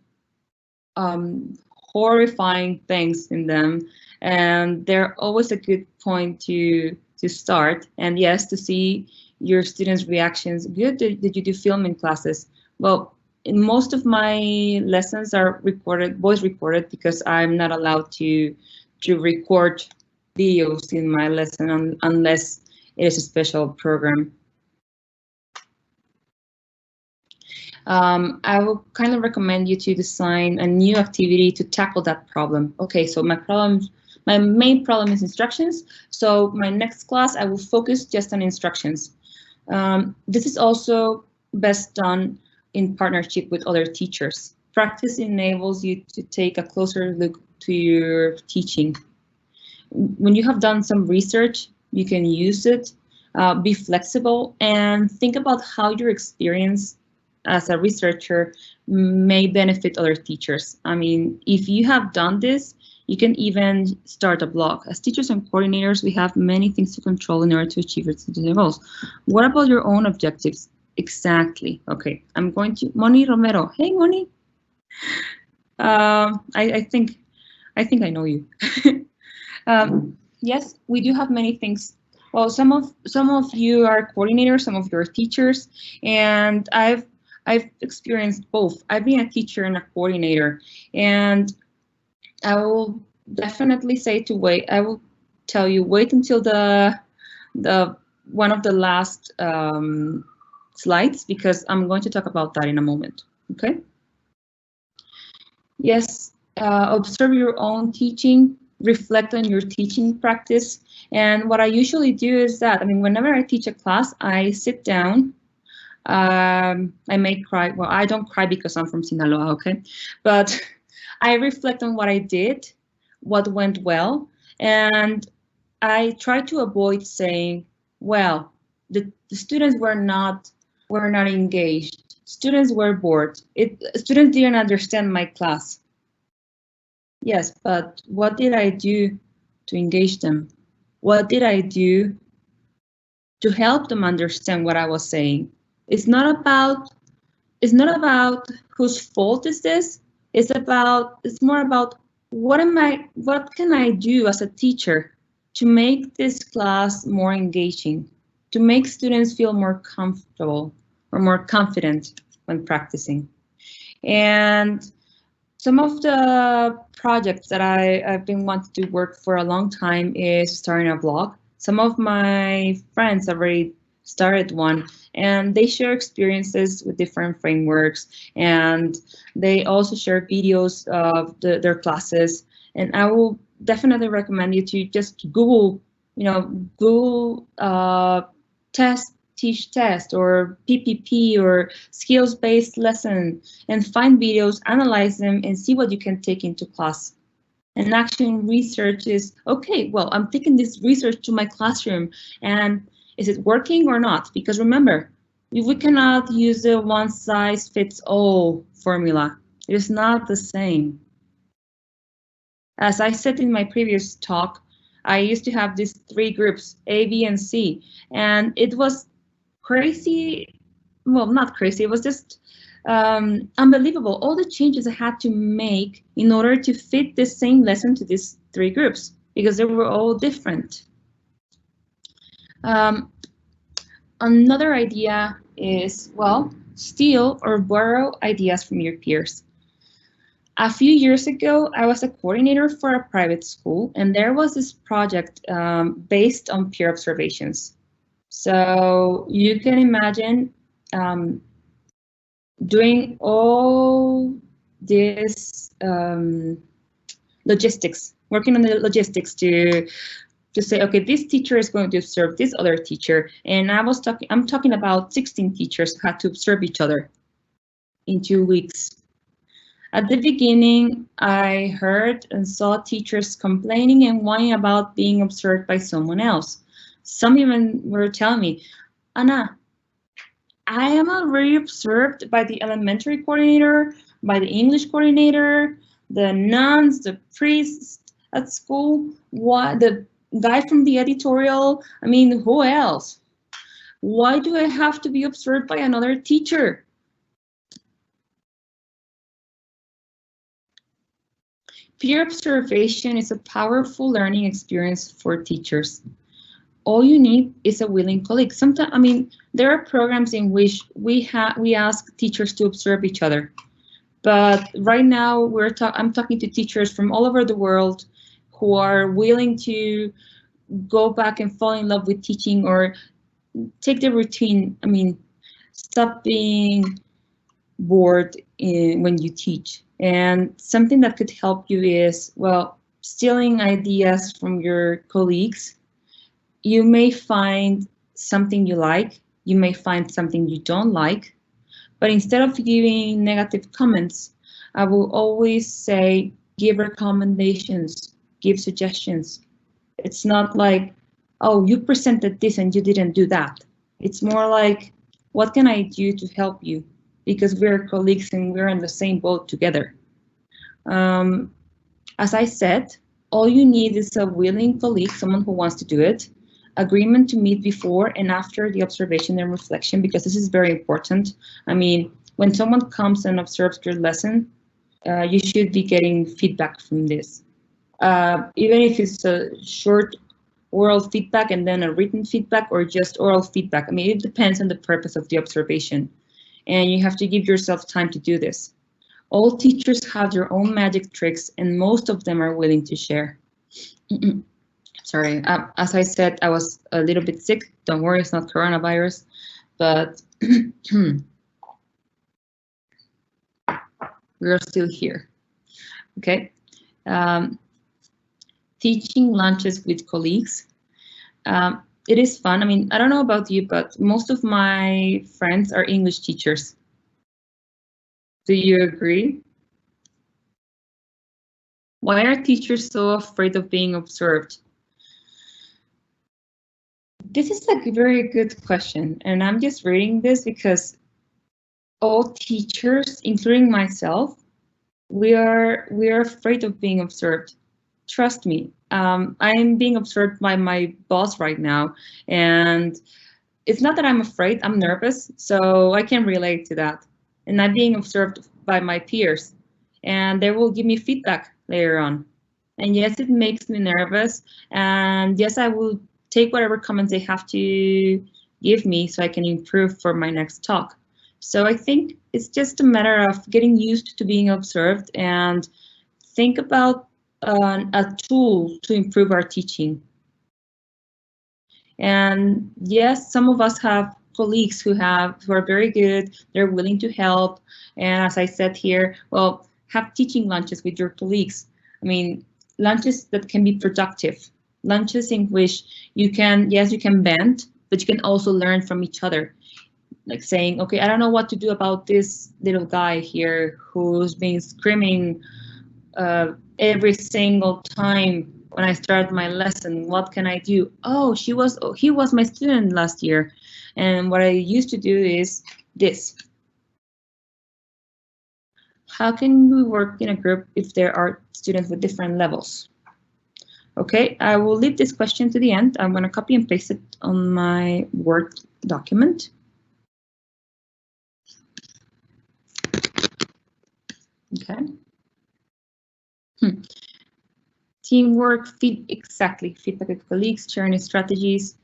S2: horrifying things in them, and they're always a good point to start. And yes, to see your students' reactions. Good that you do filming classes. Well, most of my lessons are recorded, voice recorded, because I'm not allowed to record videos in my lesson unless it is a special program. I will kind of recommend you to design a new activity to tackle that problem. Okay, so my main problem is instructions. So my next class, I will focus just on instructions. This is also best done in partnership with other teachers. Practice enables you to take a closer look to your teaching. When you have done some research, you can use it, be flexible, and think about how your experience as a researcher may benefit other teachers. I mean, if you have done this, you can even start a blog. As teachers and coordinators, we have many things to control in order to achieve our goals. What about your own objectives? Exactly. Okay, I'm going to Moni Romero. Hey, Moni. I think I know you. Yes, we do have many things. Well, some of you are coordinators, some of you are teachers, and I've experienced both. I've been a teacher and a coordinator, and I will definitely say to wait. I will tell you, wait until the one of the last slides, because I'm going to talk about that in a moment. Okay. Yes, observe your own teaching, reflect on your teaching practice. And what I usually do is that, I mean, whenever I teach a class, I sit down. I may cry. Well, I don't cry because I'm from Sinaloa, okay? But I reflect on what I did, what went well, and I try to avoid saying, well, the students were not engaged. Students were bored. Students didn't understand my class. Yes, but what did I do to engage them? What did I do to help them understand what I was saying? It's not about whose fault is this. It's more about what can I do as a teacher to make this class more engaging, to make students feel more comfortable or more confident when practicing. And some of the projects that I've been wanting to work for a long time is starting a blog. Some of my friends already started one, and they share experiences with different frameworks, and they also share videos of their classes. And I will definitely recommend you to just Google, Google teach test or PPP or skills-based lesson, and find videos, analyze them, and see what you can take into class. And action research is, okay, well, I'm taking this research to my classroom, and is it working or not? Because remember, we cannot use the one-size-fits-all formula. It is not the same. As I said in my previous talk, I used to have these 3 groups, A, B, and C, and it was crazy. Well, not crazy, it was just unbelievable. All the changes I had to make in order to fit the same lesson to these 3 groups, because they were all different. Another idea is, well, steal or borrow ideas from your peers. A few years ago, I was a coordinator for a private school, and there was this project based on peer observations. So you can imagine doing all this logistics, working on the logistics to say, okay, this teacher is going to observe this other teacher, and I'm talking about 16 teachers who had to observe each other in 2 weeks. At the beginning, I heard and saw teachers complaining and whining about being observed by someone else. Some even were telling me, Anna, I am already observed by the elementary coordinator, by the English coordinator, the nuns, the priests at school, the guy from the editorial. I mean, who else? Why do I have to be observed by another teacher? Peer observation is a powerful learning experience for teachers. All you need is a willing colleague. Sometimes, I mean, there are programs in which we ask teachers to observe each other. But right now, I'm talking to teachers from all over the world who are willing to go back and fall in love with teaching or take the routine. I mean, stop being bored when you teach. And something that could help you is, well, stealing ideas from your colleagues. You may find something you like, you may find something you don't like, but instead of giving negative comments, I will always say, give recommendations, give suggestions. It's not like, oh, you presented this and you didn't do that. It's more like, what can I do to help you? Because we're colleagues and we're in the same boat together. Um, as I said, all you need is a willing colleague, someone who wants to do it, agreement to meet before and after the observation and reflection, because this is very important. I mean, when someone comes and observes your lesson, you should be getting feedback from this. Even if it's a short oral feedback and then a written feedback or just oral feedback. I mean, it depends on the purpose of the observation, and you have to give yourself time to do this. All teachers have their own magic tricks, and most of them are willing to share. Sorry, as I said, I was a little bit sick. Don't worry, it's not coronavirus, but we're still here. Okay. Teaching lunches with colleagues. It is fun. I mean, I don't know about you, but most of my friends are English teachers. Do you agree? Why are teachers so afraid of being observed? This is a very good question, and I'm just reading this because all teachers, including myself, we are afraid of being observed. Trust me, I'm being observed by my boss right now, and it's not that I'm afraid, I'm nervous, so I can relate to that. And I'm being observed by my peers, and they will give me feedback later on. And yes, it makes me nervous, and yes, I will take whatever comments they have to give me so I can improve for my next talk. So I think it's just a matter of getting used to being observed and think about a tool to improve our teaching. And yes, some of us have colleagues who are very good, they're willing to help. And as I said here, well, have teaching lunches with your colleagues. I mean, lunches that can be productive, lunches in which you can, yes, you can bend, but you can also learn from each other. Like saying, okay, I don't know what to do about this little guy here who's been screaming every single time when I start my lesson. What can I do? Oh, he was my student last year, and what I used to do is this. How can we work in a group if there are students with different levels? Okay, I will leave this question to the end. I'm going to copy and paste it on my Word document. Okay. Teamwork, feedback with colleagues, sharing strategies.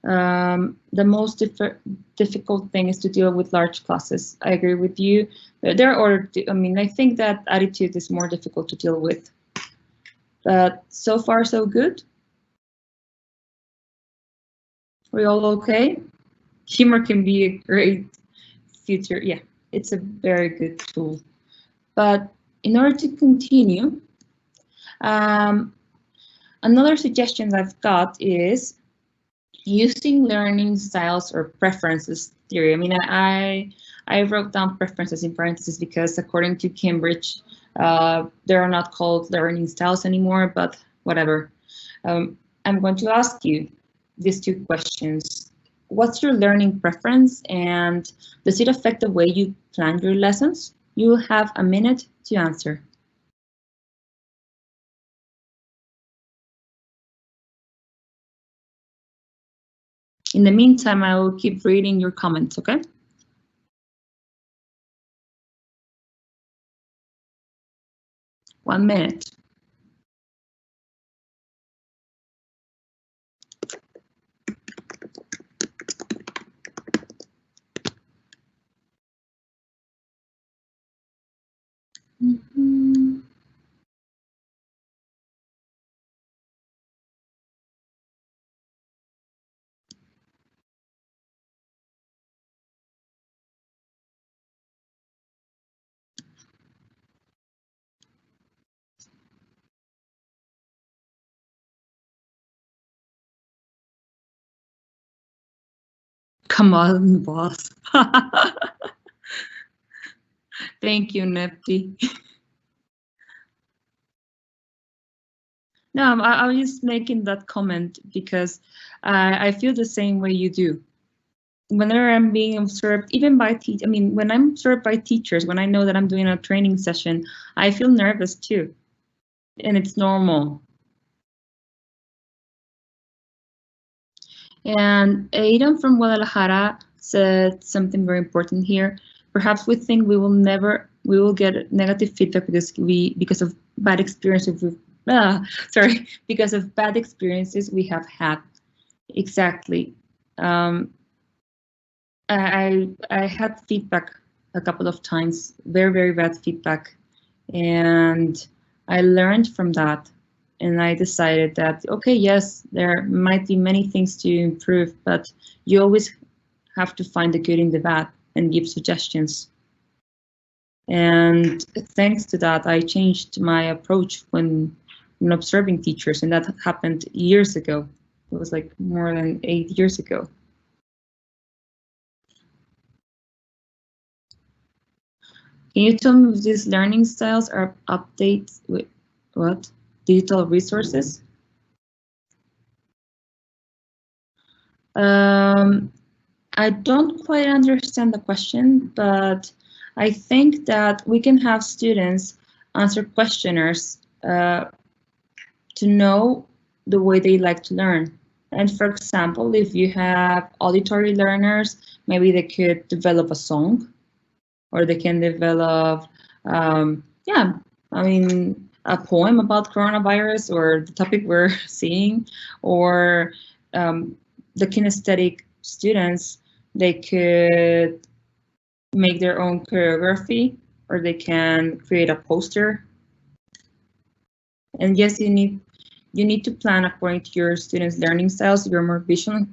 S2: The most difficult thing is to deal with large classes. I agree with you. I mean, I think that attitude is more difficult to deal with. But so far, so good. We all okay? Humor can be a great future. Yeah, it's a very good tool. But in order to continue, another suggestion I've got is using learning styles or preferences theory. I mean, I wrote down preferences in parentheses because according to Cambridge, they are not called learning styles anymore, but whatever. I'm going to ask you these two questions. What's your learning preference, and does it affect the way you plan your lessons? You will have a minute to answer. In the meantime, I will keep reading your comments, okay? One minute. Come on, boss. Thank you, Nepti. No, I was just making that comment because I feel the same way you do. Whenever I'm being observed, even by when I'm observed by teachers, when I know that I'm doing a training session, I feel nervous too, and it's normal. And Aidan from Guadalajara said something very important here. Perhaps we think we will get negative feedback because of bad experiences because of bad experiences we have had. Exactly. I had feedback a couple of times, very, very bad feedback. And I learned from that. And I decided that, okay, yes, there might be many things to improve, but you always have to find the good in the bad and give suggestions. And thanks to that, I changed my approach when observing teachers, and that happened years ago. It was like more than 8 years ago. Can you tell me if these learning styles are updates with what? Digital resources? I don't quite understand the question, but I think that we can have students answer questionnaires to know the way they like to learn. And for example, if you have auditory learners, maybe they could develop a song, or they can develop, a poem about coronavirus or the topic we're seeing, or the kinesthetic students, they could make their own choreography, or they can create a poster. And yes, you need to plan according to your students' learning styles. You're more visual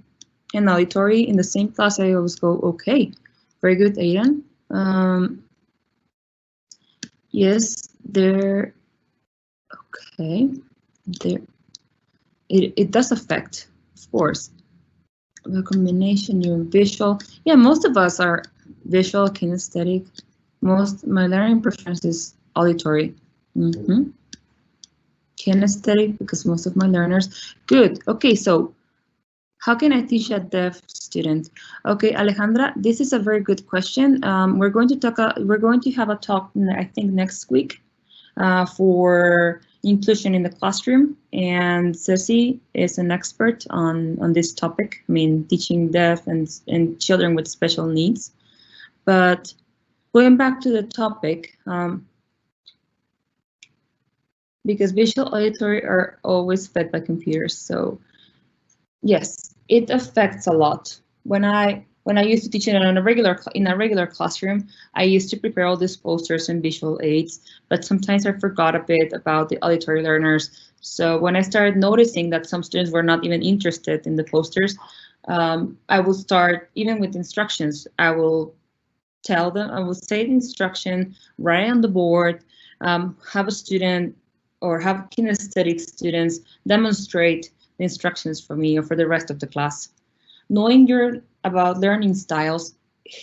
S2: and auditory. In the same class, I always go, okay, very good, Aidan. Yes, there. Okay, there. It does affect, of course. The combination, you're visual. Yeah, most of us are visual, kinesthetic. My learning preference is auditory. Kinesthetic, because most of my learners. Good. Okay, so how can I teach a deaf student? Okay, Alejandra, this is a very good question. We're going to have a talk, I think, next week for inclusion in the classroom, and Ceci is an expert on this topic. I mean, teaching deaf and children with special needs. But going back to the topic, because visual auditory are always fed by computers, so yes, it affects a lot. When I used to teach in a regular classroom, I used to prepare all these posters and visual aids, but sometimes I forgot a bit about the auditory learners. So when I started noticing that some students were not even interested in the posters, I will start even with instructions. I will tell them, I will say the instruction, write on the board, have a student or have kinesthetic students demonstrate the instructions for me or for the rest of the class. Knowing about learning styles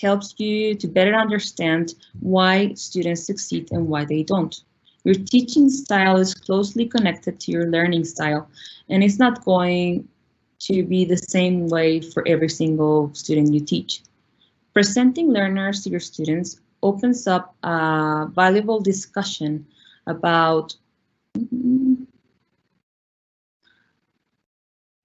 S2: helps you to better understand why students succeed and why they don't. Your teaching style is closely connected to your learning style, and it's not going to be the same way for every single student you teach. Presenting learners to your students opens up a valuable discussion about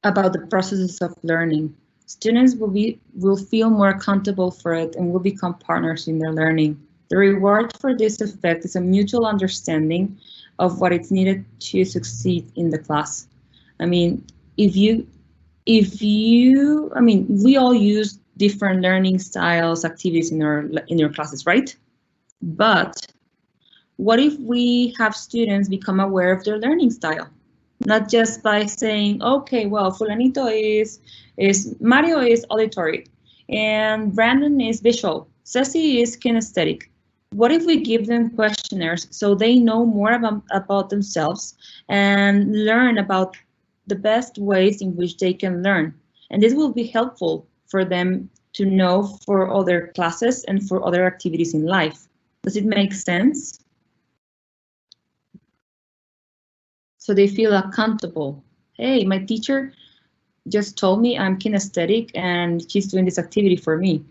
S2: the processes of learning. Students will feel more accountable for it and will become partners in their learning. The reward for this effect is a mutual understanding of what is needed to succeed in the class. I mean, we all use different learning styles, activities in your classes, right? But what if we have students become aware of their learning style? Not just by saying, okay, well, Fulanito is Mario is auditory, and Brandon is visual, Ceci is kinesthetic. What if we give them questionnaires so they know more about themselves and learn about the best ways in which they can learn? And this will be helpful for them to know for other classes and for other activities in life. Does it make sense? So they feel accountable. Hey, my teacher just told me I'm kinesthetic and she's doing this activity for me.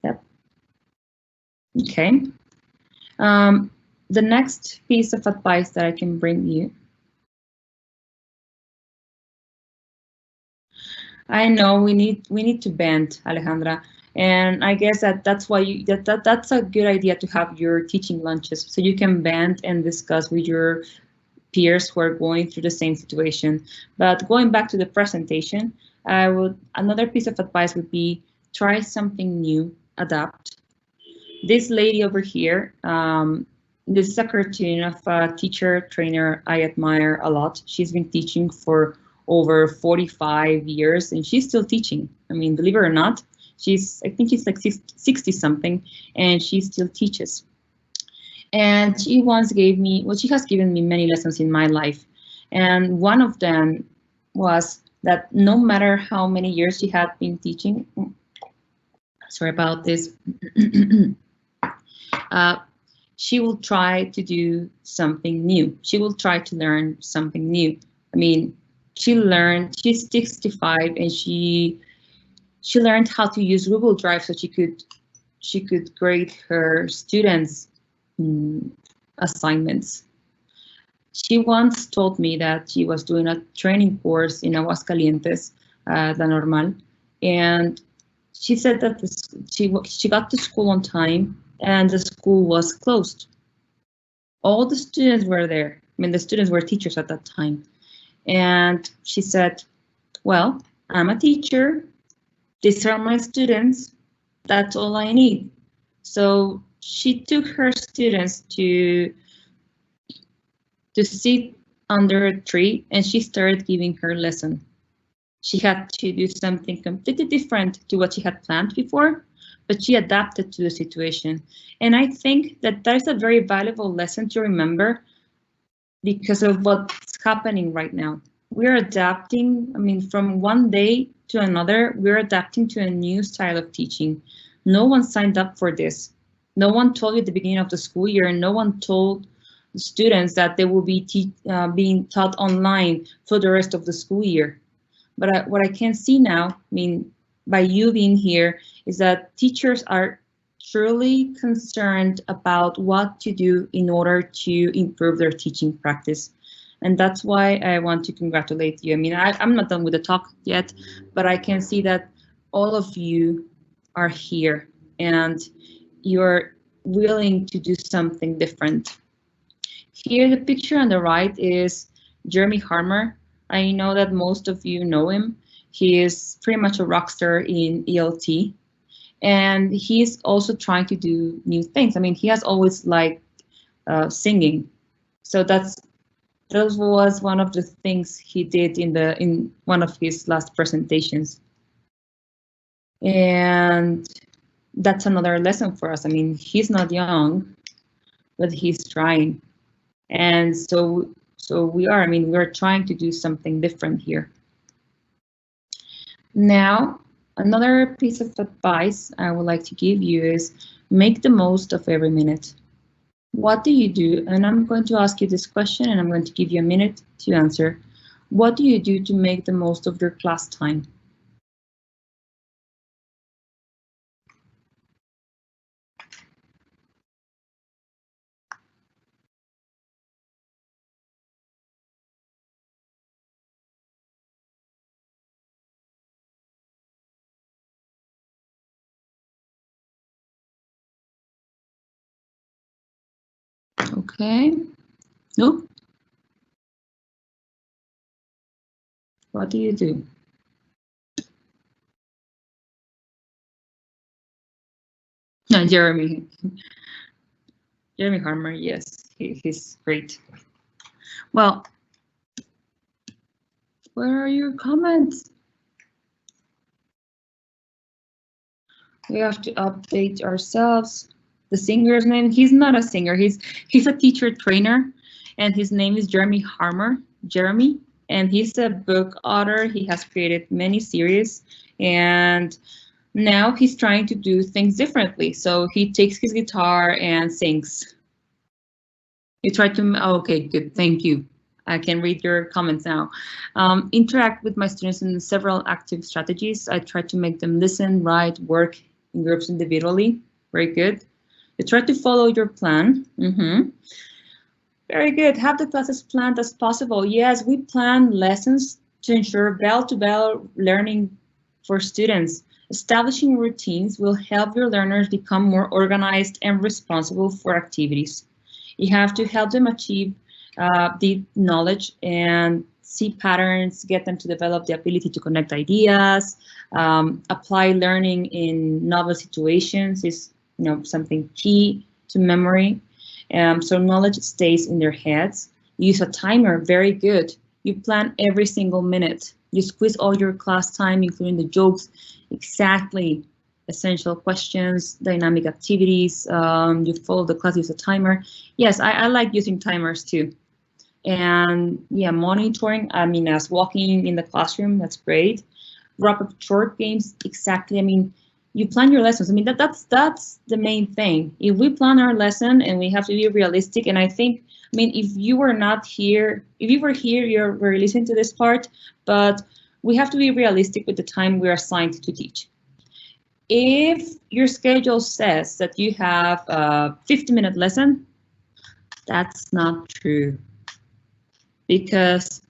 S2: Yep. Okay. The next piece of advice that I can bring you. I know we need to bend, Alejandra, and I guess that's why that's a good idea to have your teaching lunches so you can bend and discuss with your peers who are going through the same situation. But going back to the presentation, another piece of advice would be try something new, adapt. This lady over here, this is a cartoon of a teacher trainer I admire a lot. She's been teaching for over 45 years and she's still teaching. I mean, believe it or not, I think she's like 60 something and she still teaches. And she once gave me, well, she has given me many lessons in my life. And one of them was that no matter how many years she had been teaching, sorry about this, she will try to do something new. She will try to learn something new. I mean, she's 65 and she learned how to use Google Drive so she could grade her students' assignments. She once told me that she was doing a training course in Aguascalientes, La Normal, and she said that she got to school on time and the school was closed. All the students were there. I mean, the students were teachers at that time. And she said, well, I'm a teacher. These are my students. That's all I need. So she took her students to sit under a tree and she started giving her lesson. She had to do something completely different to what she had planned before, but she adapted to the situation. And I think that is a very valuable lesson to remember because of what's happening right now. We're adapting, I mean, from one day to another, we're adapting to a new style of teaching. No one signed up for this. No one told you at the beginning of the school year, and no one told the students that they will be being taught online for the rest of the school year. But what I can see now, I mean, by you being here, is that teachers are truly concerned about what to do in order to improve their teaching practice. And that's why I want to congratulate you. I mean, I'm not done with the talk yet, but I can see that all of you are here and you're willing to do something different. Here, the picture on the right is Jeremy Harmer. I know that most of you know him. He is pretty much a rock star in ELT. And he's also trying to do new things. I mean, he has always liked singing. So that was one of the things he did in one of his last presentations. And that's another lesson for us. I mean, he's not young, but he's trying. And so we are, I mean, we're trying to do something different here. Now, another piece of advice I would like to give you is make the most of every minute. What do you do? And I'm going to ask you this question and I'm going to give you a minute to answer. What do you do to make the most of your class time? Okay. Nope. What do you do? No, Jeremy Harmer, yes, he's great. Well, where are your comments? We have to update ourselves. The singer's name, he's not a singer, he's a teacher trainer, and his name is Jeremy Harmer, Jeremy, and he's a book author. He has created many series, and Now he's trying to do things differently. So he takes his guitar and sings. You try to, okay, good, thank you. I can read your comments now. Interact with my students in several active strategies. I try to make them listen, write, work in groups individually. Very good. You try to follow your plan. Very good. Have the classes planned as possible. Yes, we plan lessons to ensure bell-to-bell learning for students. Establishing routines will help your learners become more organized and responsible for activities. You have to help them achieve the knowledge and see patterns, get them to develop the ability to connect ideas, apply learning in novel situations is something key to memory. So knowledge stays in their heads. Use a timer, very good. You plan every single minute. You squeeze all your class time, including the jokes, exactly. Essential questions, dynamic activities, you follow the class, use a timer. Yes, I like using timers too. And yeah, monitoring, I mean, as walking in the classroom, that's great. Wrap up short games, exactly. I mean, you plan your lessons. I mean, that's the main thing. If we plan our lesson and we have to be realistic, and I think, I mean, if you were not here, if you were here, you're listening to this part, but we have to be realistic with the time we're assigned to teach. If your schedule says that you have a 50-minute lesson, that's not true. Because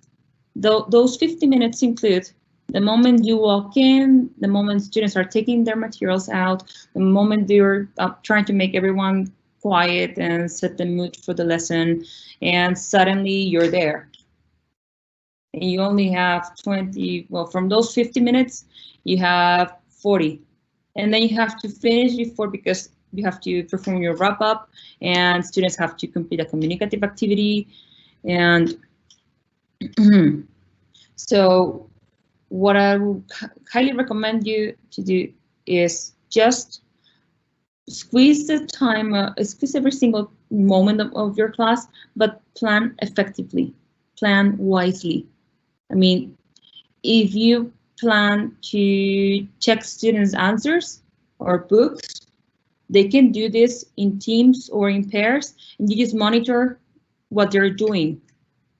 S2: those 50 minutes include the moment you walk in, the moment students are taking their materials out, the moment they're trying to make everyone quiet and set the mood for the lesson, and suddenly you're there. And you only have 20, well, from those 50 minutes, you have 40. And then you have to finish before, because you have to perform your wrap up and students have to complete a communicative activity. And so what I would highly recommend you to do is just squeeze the time, squeeze every single moment of your class, but plan effectively, plan wisely. I mean, if you plan to check students' answers or books, they can do this in teams or in pairs, and you just monitor what they're doing.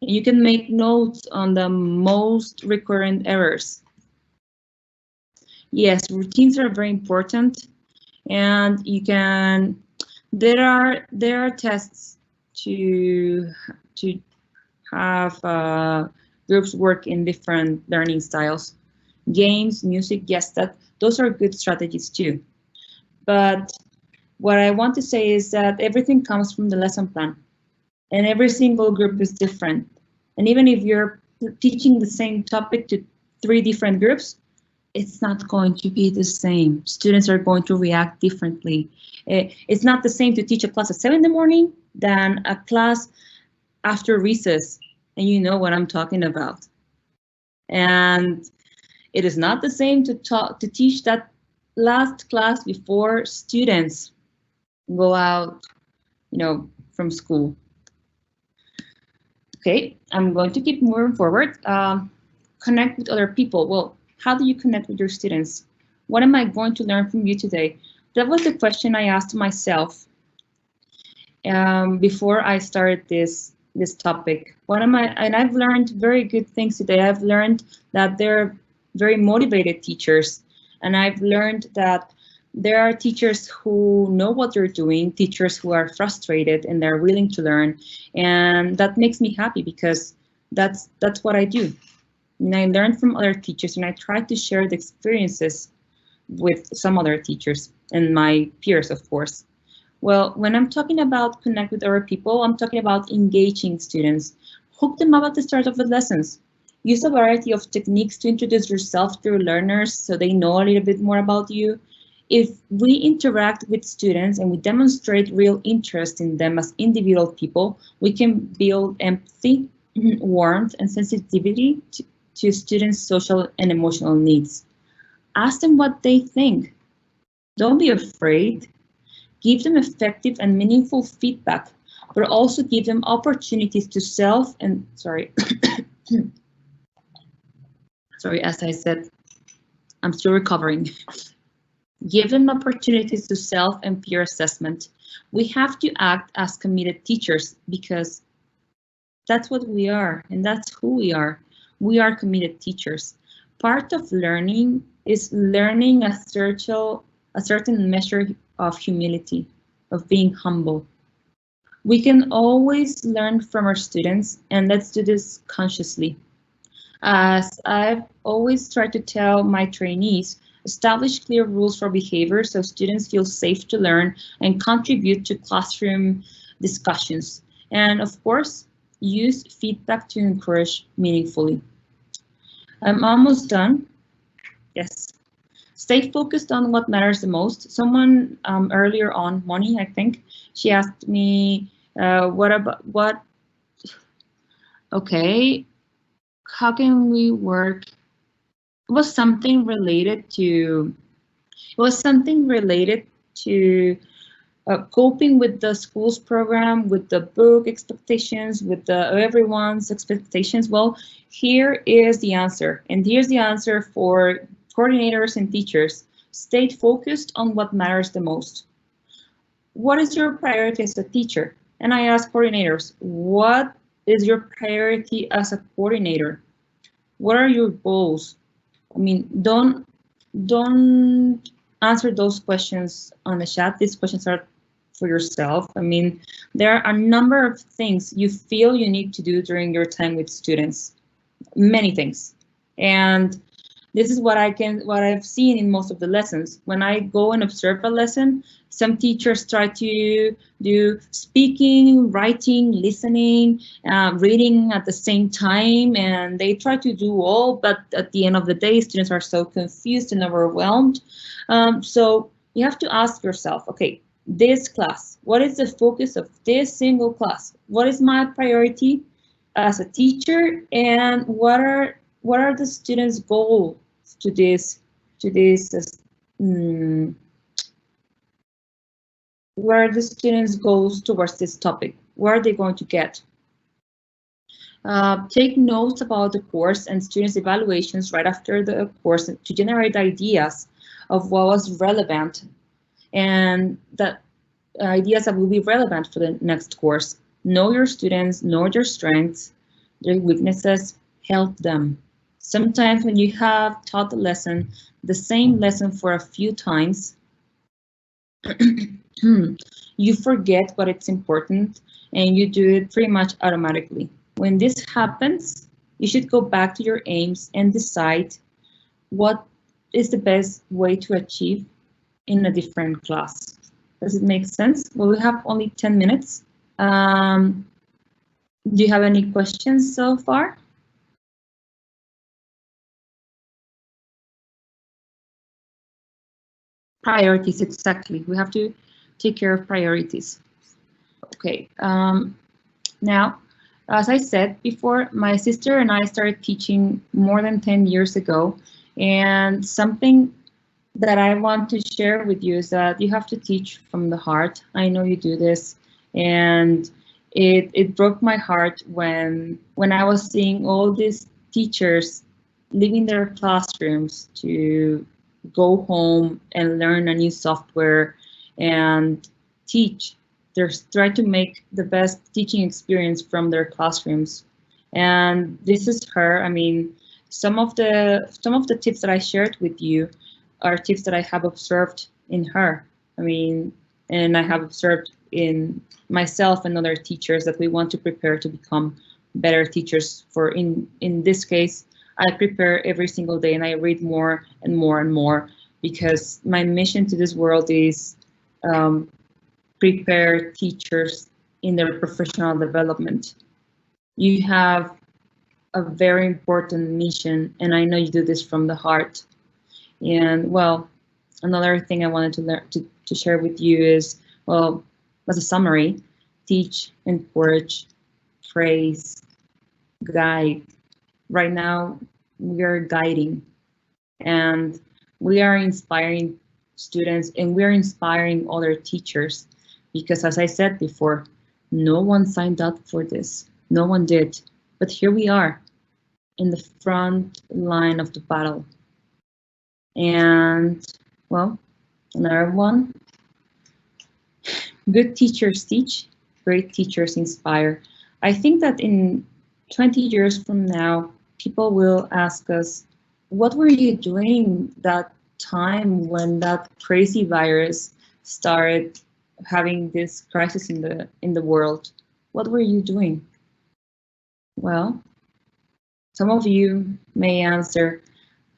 S2: And you can make notes on the most recurrent errors. Yes, routines are very important, and you can. There are tests to have groups work in different learning styles. Games, music, yes, those are good strategies too. But what I want to say is that everything comes from the lesson plan, and every single group is different. And even if you're teaching the same topic to 3 different groups, it's not going to be the same. Students are going to react differently. It's not the same to teach a class at 7 in the morning than a class after recess, and you know what I'm talking about. And it is not the same to teach that last class before students go out, from school. Okay, I'm going to keep moving forward. Connect with other people. Well, how do you connect with your students? What am I going to learn from you today? That was the question I asked myself before I started this topic. What am I? And I've learned very good things today. I've learned that they're very motivated teachers, and I've learned that there are teachers who know what they're doing, teachers who are frustrated and they're willing to learn, and that makes me happy because that's what I do. And I learn from other teachers, and I try to share the experiences with some other teachers and my peers, of course. Well, when I'm talking about connect with other people, I'm talking about engaging students. Hook them up at the start of the lessons. Use a variety of techniques to introduce yourself to your learners so they know a little bit more about you. If we interact with students and we demonstrate real interest in them as individual people, we can build empathy, warmth, and sensitivity to students' social and emotional needs. Ask them what they think. Don't be afraid. Give them effective and meaningful feedback, but also give them opportunities to sorry, as I said, I'm still recovering. Give them opportunities to self and peer assessment. We have to act as committed teachers because that's what we are and that's who we are. We are committed teachers. Part of learning is learning a certain measure of humility, of being humble. We can always learn from our students, and let's do this consciously. As I've always tried to tell my trainees, establish clear rules for behavior so students feel safe to learn and contribute to classroom discussions. And of course, use feedback to encourage meaningfully. I'm almost done. Yes. Stay focused on what matters the most. Someone earlier on, Moni, I think, she asked me, okay, how can we work? It was something related to, coping with the school's program, with the book expectations, with the everyone's expectations. Well, here is the answer, and here's the answer for coordinators and teachers. Stay focused on what matters the most. What is your priority as a teacher? And I ask coordinators, what is your priority as a coordinator? What are your goals? I mean, don't answer those questions on the chat. These questions are for yourself. I mean, there are a number of things you feel you need to do during your time with students, many things. And this is what I've seen in most of the lessons. When I go and observe a lesson, some teachers try to do speaking, writing, listening, reading at the same time, and they try to do all, but at the end of the day, students are so confused and overwhelmed. So you have to ask yourself, okay, this class, what is the focus of this single class? What is my priority as a teacher, and what are the students' goals to this where are the students' goals towards this topic? Where are they going to get? Take notes about the course and students' evaluations right after the course to generate ideas of what was relevant, and that ideas that will be relevant for the next course. Know your students, know their strengths, their weaknesses, help them. Sometimes when you have taught the same lesson for a few times, you forget what it's important and you do it pretty much automatically. When this happens, you should go back to your aims and decide what is the best way to achieve in a different class. Does it make sense? Well, we have only 10 minutes. Do you have any questions so far? Priorities, exactly. We have to take care of priorities. Okay, now, as I said before, my sister and I started teaching more than 10 years ago, and something that I want to share with you is that you have to teach from the heart. I know you do this, and it broke my heart when I was seeing all these teachers leaving their classrooms to go home and learn a new software and teach. They're trying to make the best teaching experience from their classrooms. And this is her. I mean, some of the tips that I shared with you are tips that I have observed in her. I mean, and I have observed in myself and other teachers that we want to prepare to become better teachers. For in this case, I prepare every single day and I read more and more and more because my mission to this world is prepare teachers in their professional development. You have a very important mission, and I know you do this from the heart. And well, another thing I wanted to learn to share with you is, well, as a summary, teach, encourage, praise, guide. Right now, we are guiding, and we are inspiring students, and we're inspiring other teachers, because as I said before, no one signed up for this. No one did. But here we are in the front line of the battle. And well, Another one. Good teachers teach, great teachers inspire. I think that in 20 years from now, people will ask us, what were you doing that time when that crazy virus started having this crisis in the world? What were you doing? Well, some of you may answer,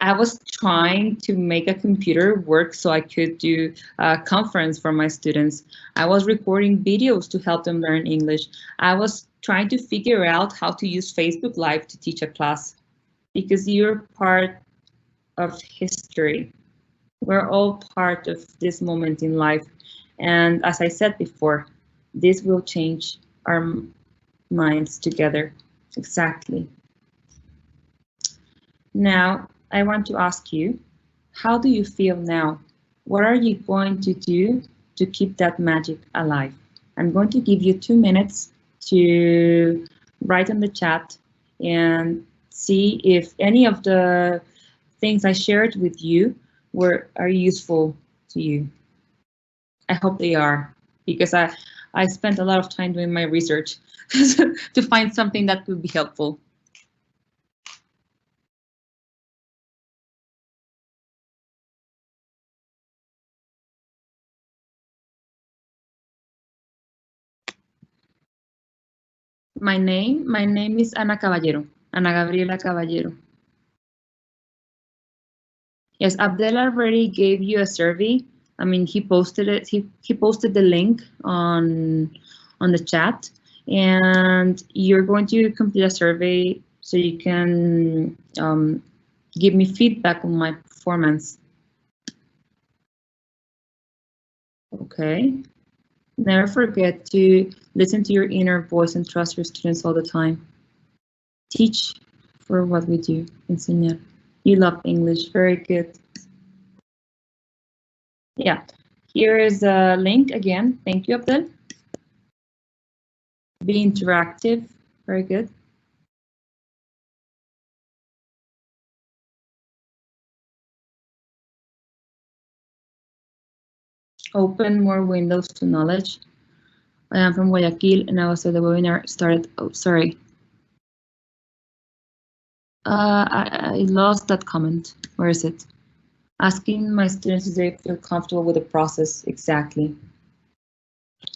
S2: I was trying to make a computer work so I could do a conference for my students. I was recording videos to help them learn English. I was trying to figure out how to use Facebook Live to teach a class, because you're part of history. We're all part of this moment in life. And as I said before, this will change our minds together. Exactly. Now, I want to ask you, how do you feel now? What are you going to do to keep that magic alive? I'm going to give you 2 minutes to write in the chat and see if any of the things I shared with you are useful to you. I hope they are, because I spent a lot of time doing my research to find something that would be helpful. My name is Ana Caballero, Ana Gabriela Caballero. Yes, Abdel already gave you a survey. I mean, he posted it. He posted the link on the chat, and you're going to complete a survey so you can give me feedback on my performance. Okay. Never forget to listen to your inner voice and trust your students all the time. Teach for what we do. Enseñar. You love English. Very good. Yeah. Here is a link again. Thank you, Abdel. Be interactive. Very good. Open more windows to knowledge. I am from Guayaquil and I was at the webinar started. Oh, sorry. I lost that comment. Where is it? Asking my students if they feel comfortable with the process. Exactly.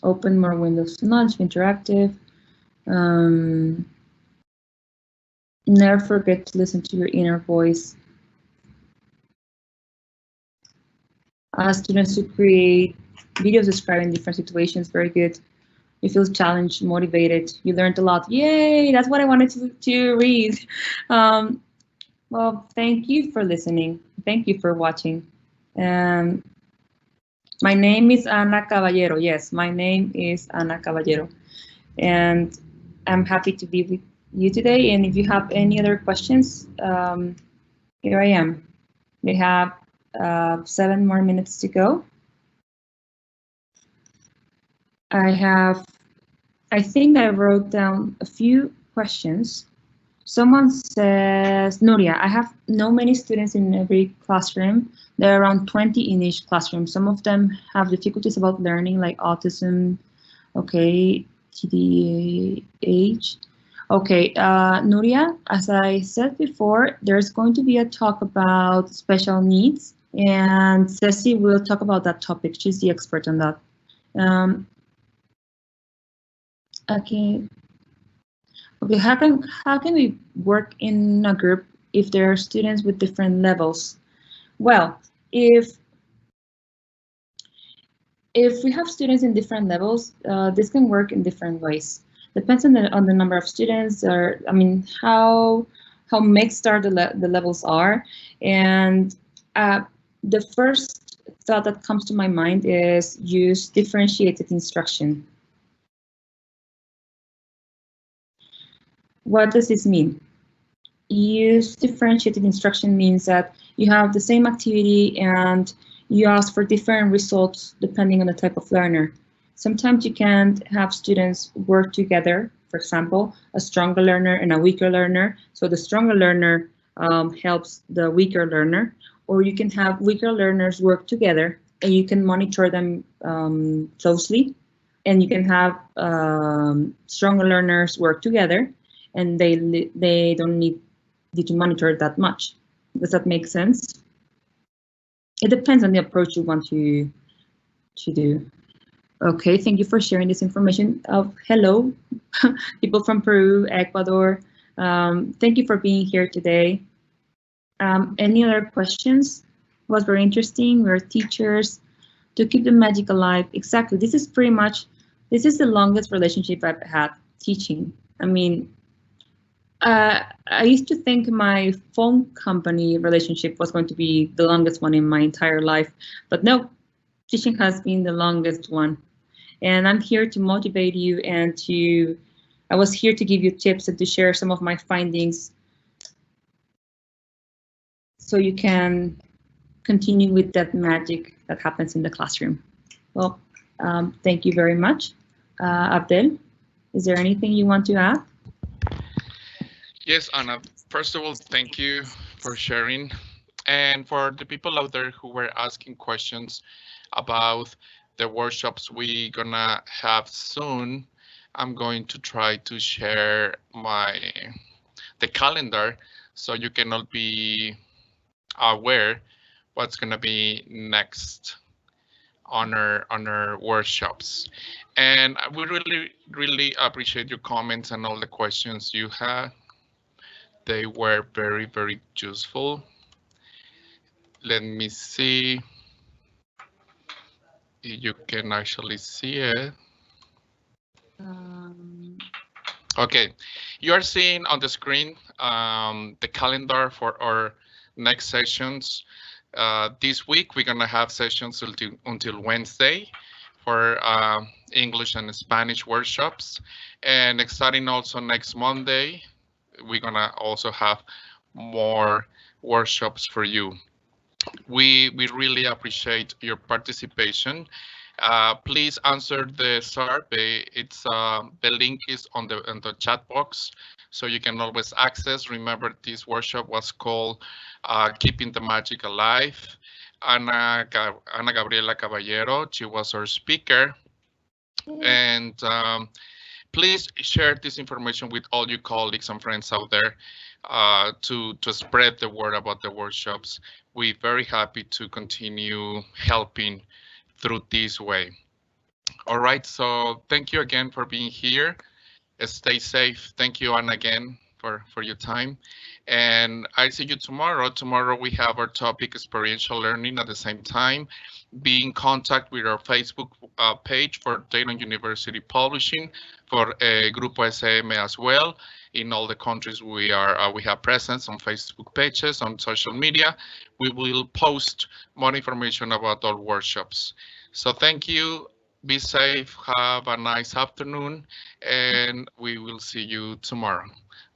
S2: Open more windows to knowledge, interactive. Never forget to listen to your inner voice. Ask students to create videos describing different situations. Very good. You feel challenged, motivated. You learned a lot. Yay! That's what I wanted to read. Well, thank you for listening. Thank you for watching. My name is Ana Caballero. Yes, my name is Ana Caballero. And I'm happy to be with you today. And if you have any other questions, here I am. We have 7 more minutes to go. I think I wrote down a few questions. Someone says, Nuria, I have no many students in every classroom. There are around 20 in each classroom. Some of them have difficulties about learning, like autism, okay, TDAH. Okay, Nuria, as I said before, there's going to be a talk about special needs, and Ceci will talk about that topic. She's the expert on that. Okay. Okay, how can we work in a group if there are students with different levels? Well, if we have students in different levels, this can work in different ways. Depends on the number of students, or I mean how mixed are the levels are, and the first thought that comes to my mind is use differentiated instruction. What does this mean? Use differentiated instruction means that you have the same activity and you ask for different results depending on the type of learner. Sometimes you can have students work together, for example, a stronger learner and a weaker learner. So the stronger learner helps the weaker learner, or you can have weaker learners work together and you can monitor them closely, and you can have stronger learners work together, and they don't need you to monitor that much. Does that make sense? It depends on the approach you want to do. Okay, thank you for sharing this information. Hello, people from Peru, Ecuador. Thank you for being here today. Any other questions? It was very interesting. We're teachers. To keep the magic alive, exactly. This is the longest relationship I've had teaching. I mean, I used to think my phone company relationship was going to be the longest one in my entire life, but no, teaching has been the longest one. And I'm here to motivate you, and I was here to give you tips and to share some of my findings so you can continue with that magic that happens in the classroom. Well, thank you very much. Abdel, is there anything you want to add?
S1: Yes, Anna. First of all, thank you for sharing. And for the people out there who were asking questions about the workshops we're gonna have soon, I'm going to try to share the calendar so you can all be aware what's gonna be next on our workshops. And we really appreciate your comments and all the questions you had. They were very useful. Let me see if you can actually see it. Okay, you are seeing on the screen the calendar for our next sessions. This week we're gonna have sessions until Wednesday for English and Spanish workshops, and starting also next Monday, we're gonna also have more workshops for you. We really appreciate your participation. Please answer the survey. It's the link is on the chat box, so you can always access. Remember, this workshop was called Keeping the Magic Alive. Ana Gabriela Caballero, she was our speaker. And please share this information with all your colleagues and friends out there to spread the word about the workshops. We're very happy to continue helping through this way. All right, so thank you again for being here. Stay safe. Thank you, Anna, again for your time. And I see you tomorrow. Tomorrow we have our topic experiential learning at the same time. Be in contact with our Facebook page for Dayton University Publishing, for Grupo SM as well. In all the countries we have presence on Facebook pages, on social media. We will post more information about our workshops. So thank you. Be safe. Have a nice afternoon, and we will see you tomorrow.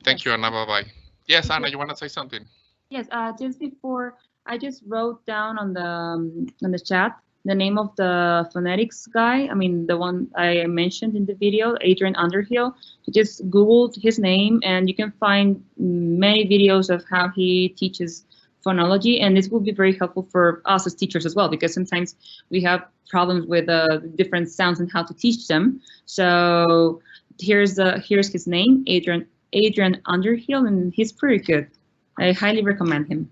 S1: Thank you, Anna. Bye-bye. Yes, Anna, you want to say something?
S2: Yes, just before, I just wrote down on the chat the name of the phonetics guy. I mean, the one I mentioned in the video, Adrian Underhill. You just Googled his name, and you can find many videos of how he teaches phonology, and this will be very helpful for us as teachers as well, because sometimes we have problems with different sounds and how to teach them. So here's his name, Adrian Underhill, and he's pretty good. I highly recommend him.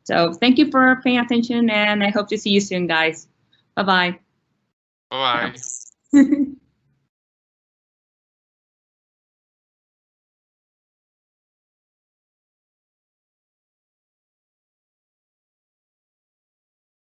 S2: So thank you for paying attention, and I hope to see you soon, guys. Bye-bye.
S1: Bye-bye.